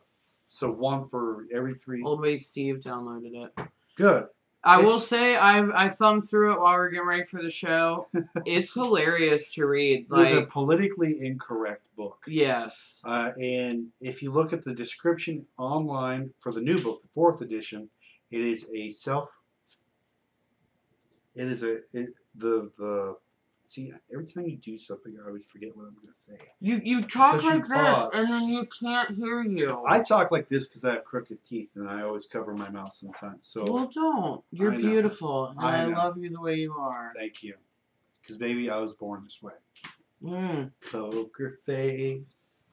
so 1 for every 3. Old Way Steve downloaded it. Good. I will say I thumbed through it while we were getting ready for the show. It's hilarious to read. It's a politically incorrect book. Yes. And if you look at the description online for the new book, the 4th edition, it is see, every time you do something, I always forget what I'm going to say. You talk like this, and then you can't hear you. I talk like this because I have crooked teeth, and I always cover my mouth sometimes. So well, don't. You're beautiful, and I love you the way you are. Thank you. Because, baby, I was born this way. Poker face.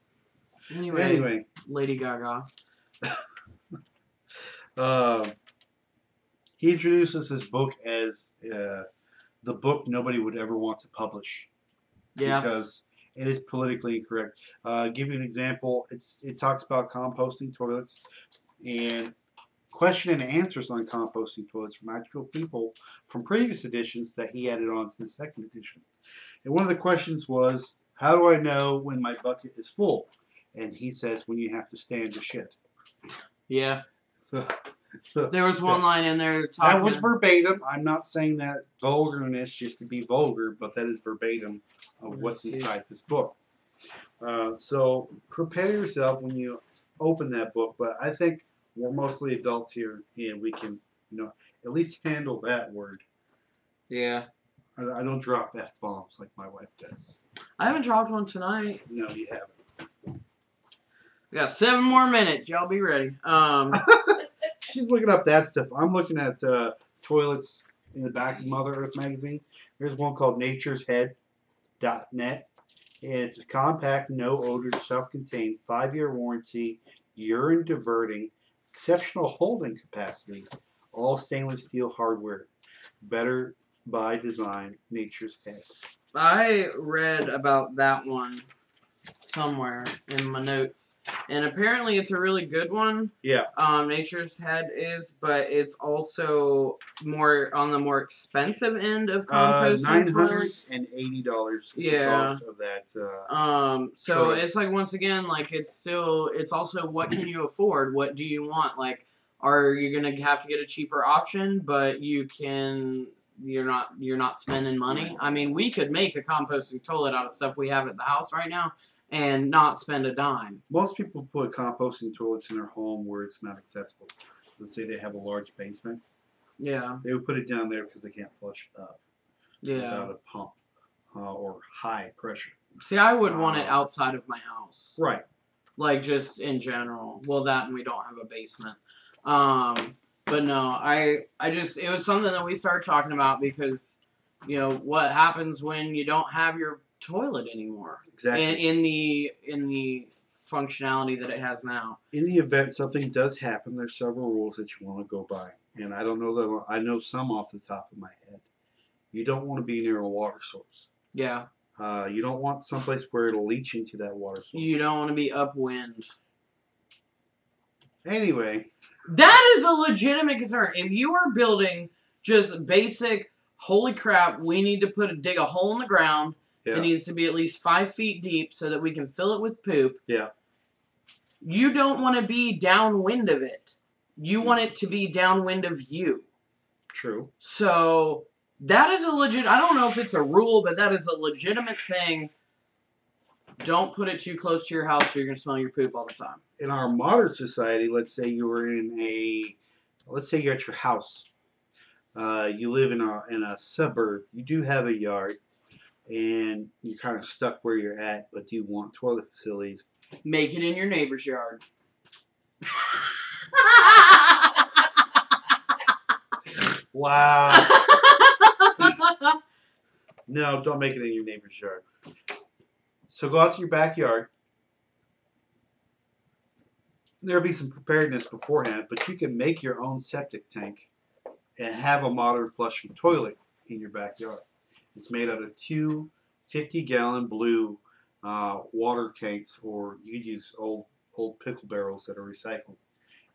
Anyway, Lady Gaga. He introduces this book as the book nobody would ever want to publish. Yeah. Because it is politically incorrect. Give you an example. It talks about composting toilets and question and answers on composting toilets from actual people from previous editions that he added on to the second edition. And one of the questions was, how do I know when my bucket is full? And he says, when you have to stand to shit. Yeah. There was one line in there talking. That was verbatim. I'm not saying that vulgarness just to be vulgar, but that is verbatim of what's inside this book. So prepare yourself when you open that book. But I think we're mostly adults here, and we can, at least handle that word. Yeah. I don't drop F-bombs like my wife does. I haven't dropped one tonight. No, you haven't. We got 7 more minutes. Y'all be ready. She's looking up that stuff. I'm looking at toilets in the back of Mother Earth magazine. There's one called natureshead.net. And it's a compact, no odor, self-contained, 5-year warranty, urine diverting, exceptional holding capacity, all stainless steel hardware. Better by design, Nature's Head. I read about that one somewhere in my notes, and apparently it's a really good one. Yeah. Nature's Head is, but it's also more on the more expensive end of composting. $980 is the cost of that. So it's like, once again, like, it's also what can you afford? What do you want? Like, are you gonna have to get a cheaper option, but you're not spending money? I mean, we could make a composting toilet out of stuff we have at the house right now and not spend a dime. Most people put composting toilets in their home where it's not accessible. Let's say they have a large basement. Yeah. They would put it down there because they can't flush it up without a pump or high pressure. See, I would want it outside of my house. Right. Like, just in general. Well, that, and we don't have a basement. But no, it was something that we started talking about because, what happens when you don't have your toilet anymore? Exactly. In the functionality that it has now. In the event something does happen, there's several rules that you want to go by. And I don't know that I know some off the top of my head. You don't want to be near a water source. Yeah. You don't want someplace where it'll leach into that water source. You don't want to be upwind. Anyway. That is a legitimate concern. If you are building just basic, holy crap, we need to dig a hole in the ground. Yeah. It needs to be at least 5 feet deep so that we can fill it with poop. Yeah. You don't want to be downwind of it. You want it to be downwind of you. True. So that is I don't know if it's a rule, but that is a legitimate thing. Don't put it too close to your house or you're going to smell your poop all the time. In our modern society, let's say you're at your house. You live in a suburb. You do have a yard, and you're kind of stuck where you're at, but you want toilet facilities. Make it in your neighbor's yard. Wow. No, don't make it in your neighbor's yard. So go out to your backyard. There'll be some preparedness beforehand, but you can make your own septic tank and have a modern flushing toilet in your backyard. It's made out of 2 50-gallon blue water tanks, or you could use old pickle barrels that are recycled.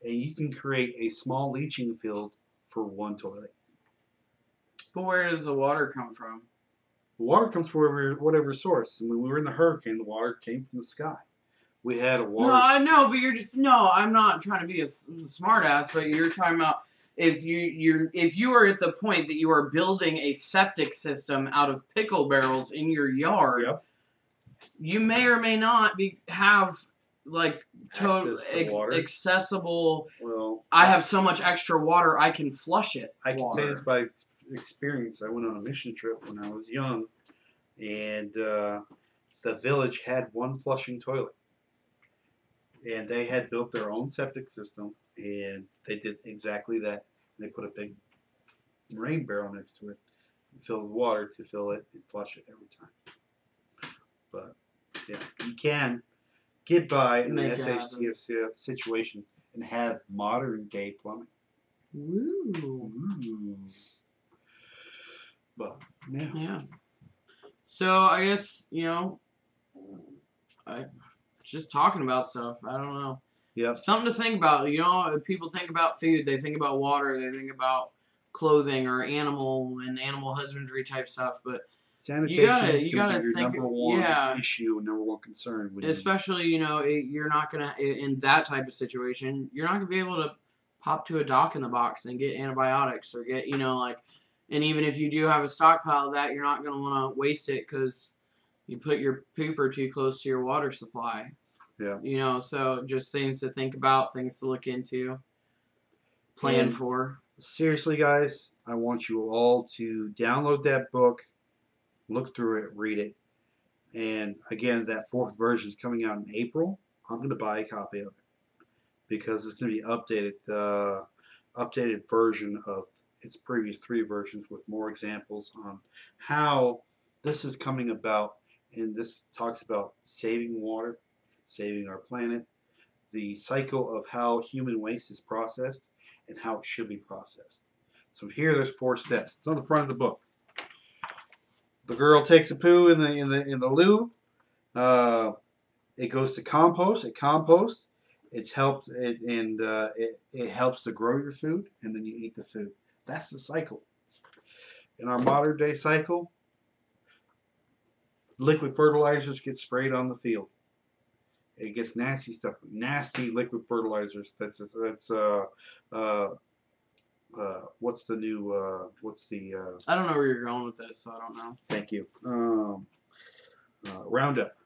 And you can create a small leaching field for one toilet. But where does the water come from? The water comes from whatever source. And when we were in the hurricane, the water came from the sky. We had a water... No, I know, but I'm not trying to be a smart ass, but you're talking about if you are at the point that you are building a septic system out of pickle barrels in your yard, yep. You may or may not have like accessible. Well, I have so much extra water, I can flush it. I can say this by experience. I went on a mission trip when I was young, and the village had one flushing toilet. And they had built their own septic system, and they did exactly that. They put a big rain barrel next to it, and filled with water to fill it and flush it every time. But yeah, you can get by in an SHTF situation and have modern day plumbing. Woo. But, yeah. Yeah. So, I guess, just talking about stuff. I don't know. Yep. Something to think about. People think about food. They think about water. They think about clothing or animal and animal husbandry type stuff. But sanitation is you gotta be your think, number one issue, number one concern. Especially, you're not going to, in that type of situation, you're not going to be able to pop to a Doc in the Box and get antibiotics or get, and even if you do have a stockpile of that, you're not going to want to waste it because you put your pooper too close to your water supply. Yeah. So just things to think about, things to look into, plan for. Seriously, guys, I want you all to download that book, look through it, read it. And again, that 4th version is coming out in April. I'm going to buy a copy of it because it's going to be updated, updated version of its previous 3 versions with more examples on how this is coming about. And this talks about saving water, saving our planet, the cycle of how human waste is processed, and how it should be processed. So here, there's 4 steps. It's on the front of the book. The girl takes a poo in the loo. It goes to compost. It composts. It helps to grow your food, and then you eat the food. That's the cycle. In our modern day cycle, liquid fertilizers get sprayed on the field. It gets nasty stuff, nasty liquid fertilizers. What's the I don't know where you're going with this, so I don't know. Thank you. Roundup.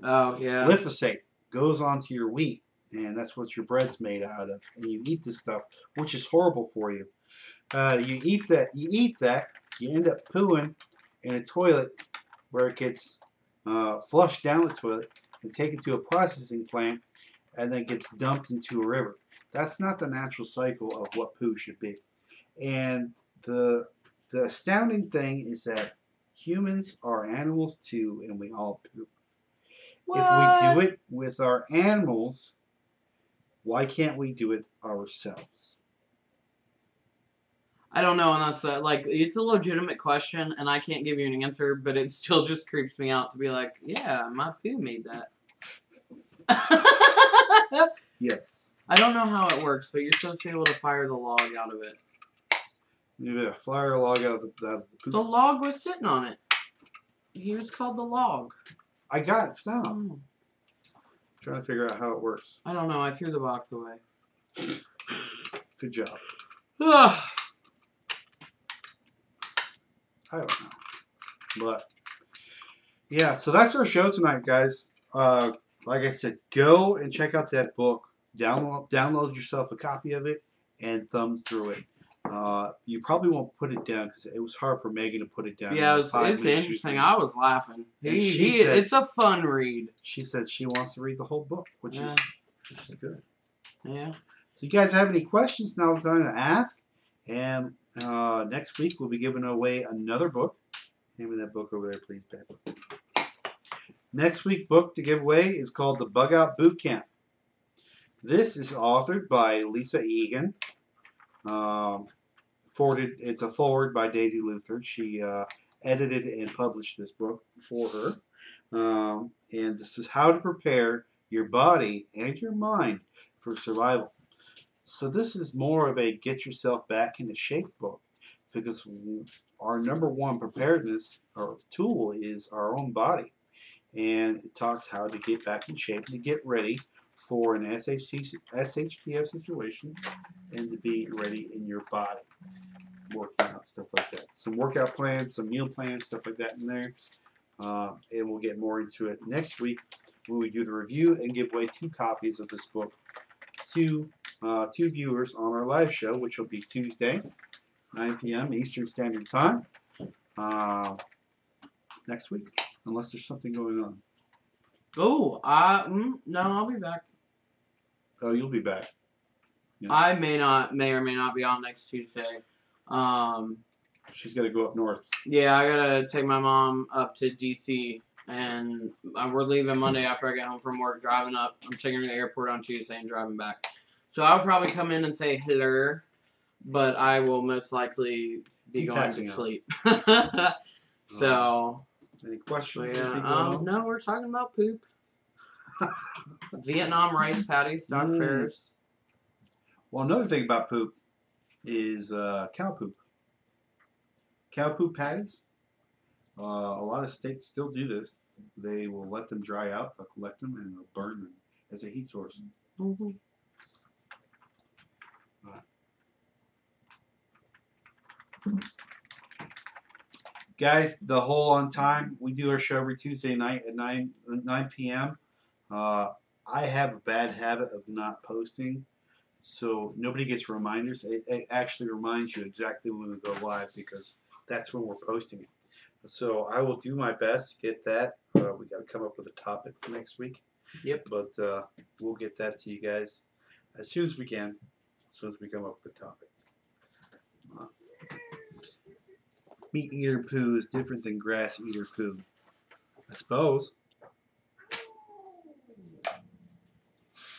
Oh, yeah. Glyphosate goes onto your wheat, and that's what your bread's made out of. And you eat this stuff, which is horrible for you. You eat that, you end up pooing in a toilet where it gets flushed down the toilet and taken to a processing plant and then gets dumped into a river. That's not the natural cycle of what poo should be. And the astounding thing is that humans are animals too, and we all poop. What? If we do it with our animals, why can't we do it ourselves? I don't know, and that's it's a legitimate question, and I can't give you an answer, but it still just creeps me out to be like, yeah, my poo made that. Yes. I don't know how it works, but you're supposed to be able to fire the log out of it. You fire a log out of the poop. The log was sitting on it. He was called the log. I got it. Stop. I'm trying to figure out how it works. I don't know. I threw the box away. Good job. I don't know. But, yeah, so that's our show tonight, guys. Like I said, go and check out that book. Download yourself a copy of it and thumb through it. You probably won't put it down because it was hard for Megan to put it down. Yeah, it's interesting. I was laughing. It's a fun read. She said she wants to read the whole book, which is good. Yeah. So you guys have any questions, now's the time to ask. And next week we'll be giving away another book. Name of that book over there, please, Beth. Next week's book to give away is called The Bug Out Boot Camp. This is authored by Lisa Egan. It's a forward by Daisy Luther. She edited and published this book for her. And this is how to prepare your body and your mind for survival. So this is more of a get yourself back into shape book because our number one preparedness or tool is our own body. And it talks how to get back in shape and to get ready for an SHTF situation and to be ready in your body. Working out, stuff like that. Some workout plans, some meal plans, stuff like that in there. And we'll get more into it next week when we do the review and give away 2 copies of this book to 2 viewers on our live show, which will be Tuesday, 9 p.m. Eastern Standard Time. Next week, unless there's something going on. Oh, no, I'll be back. Oh, you'll be back. Yeah. I may or may not be on next Tuesday. She's got to go up north. Yeah, I gotta take my mom up to DC, and we're leaving Monday after I get home from work. Driving up, I'm taking her to the airport on Tuesday and driving back. So I'll probably come in and say hello, but I will most likely be going to sleep. So. Any questions? Yeah. No, we're talking about poop. Vietnam rice patties, dog fairs. Well, another thing about poop is cow poop. Cow poop patties. A lot of states still do this. They will let them dry out, they'll collect them, and they'll burn them as a heat source. Mm-hmm. Guys, the Hole on Time. We do our show every Tuesday night at 9 p.m. I have a bad habit of not posting, so nobody gets reminders. It actually reminds you exactly when we go live because that's when we're posting it. So I will do my best to get that. We got to come up with a topic for next week. Yep. But we'll get that to you guys as soon as we can, as soon as we come up with a topic. Meat eater poo is different than grass eater poo, I suppose.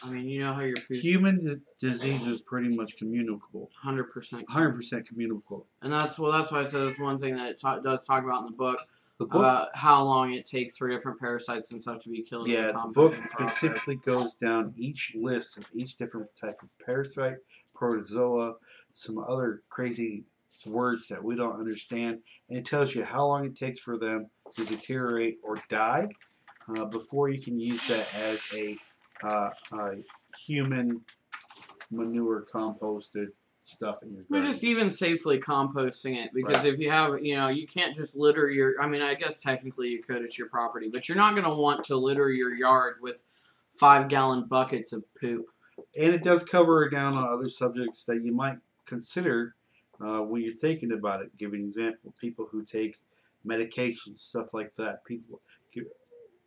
I mean, you know how your poo. Human disease is pretty much communicable. 100%. 100% communicable. And that's why I said it's one thing that it does talk about in the book. About how long it takes for different parasites and stuff to be killed. Yeah, the book specifically goes down each list of each different type of parasite, protozoa, some other crazy words that we don't understand, and it tells you how long it takes for them to deteriorate or die before you can use that as a human manure composted stuff in your garden. Or just even safely composting it, because if you have, you can't just litter your, I mean, I guess technically you could, it's your property, but you're not going to want to litter your yard with 5-gallon buckets of poop. And it does cover down on other subjects that you might consider when you're thinking about it. Give an example: people who take medications, stuff like that. People,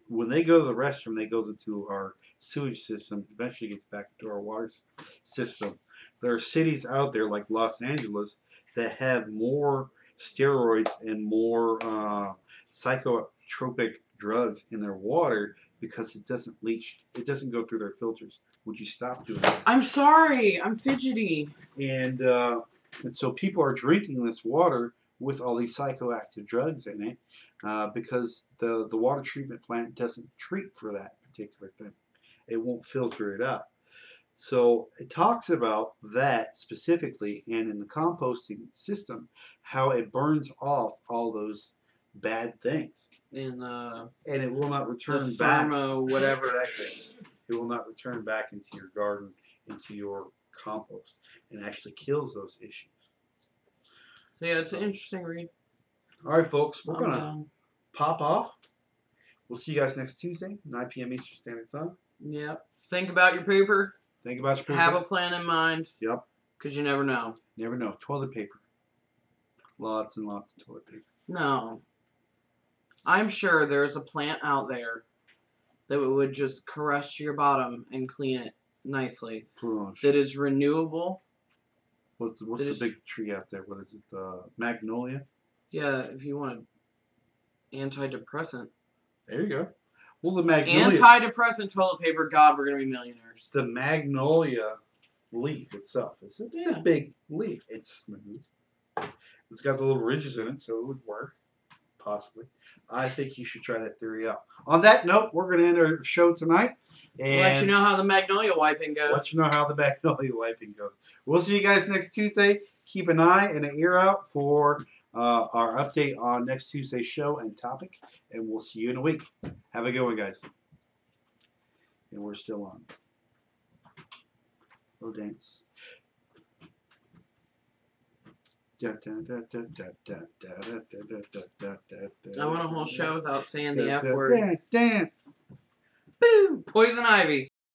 when they go to the restroom, they go into our sewage system. Eventually, gets back into our water system. There are cities out there like Los Angeles that have more steroids and more psychotropic drugs in their water because it doesn't leach. It doesn't go through their filters. Would you stop doing that? I'm sorry. I'm fidgety. And so people are drinking this water with all these psychoactive drugs in it because the water treatment plant doesn't treat for that particular thing. It won't filter it out. So it talks about that specifically, and in the composting system, how it burns off all those bad things. And it will not return the back. Whatever. It will not return back into your garden, into your compost, and actually kills those issues. Yeah, it's an interesting read. All right, folks, we're going to pop off. We'll see you guys next Tuesday, 9 p.m. Eastern Standard Time. Yep. Think about your pooper. Think about your pooper. Have a plan in mind. Yep. Because you never know. Never know. Toilet paper. Lots and lots of toilet paper. No. I'm sure there's a plant out there that would just caress your bottom and clean it nicely. That is renewable. What's the big tree out there? What is it? Magnolia? Yeah, if you want an antidepressant. There you go. Well, the magnolia... Antidepressant toilet paper, God, we're going to be millionaires. The magnolia leaf itself. It's a big leaf. It's smooth. It's got the little ridges in it, so it would work. Possibly. I think you should try that theory out. On that note, we're going to end our show tonight. And we'll let you know how the magnolia wiping goes. Let you know how the magnolia wiping goes. We'll see you guys next Tuesday. Keep an eye and an ear out for our update on next Tuesday's show and topic. And we'll see you in a week. Have a good one, guys. And we're still on. Go dance. I want a whole show without saying the F word. Dance. Boom! Poison ivy.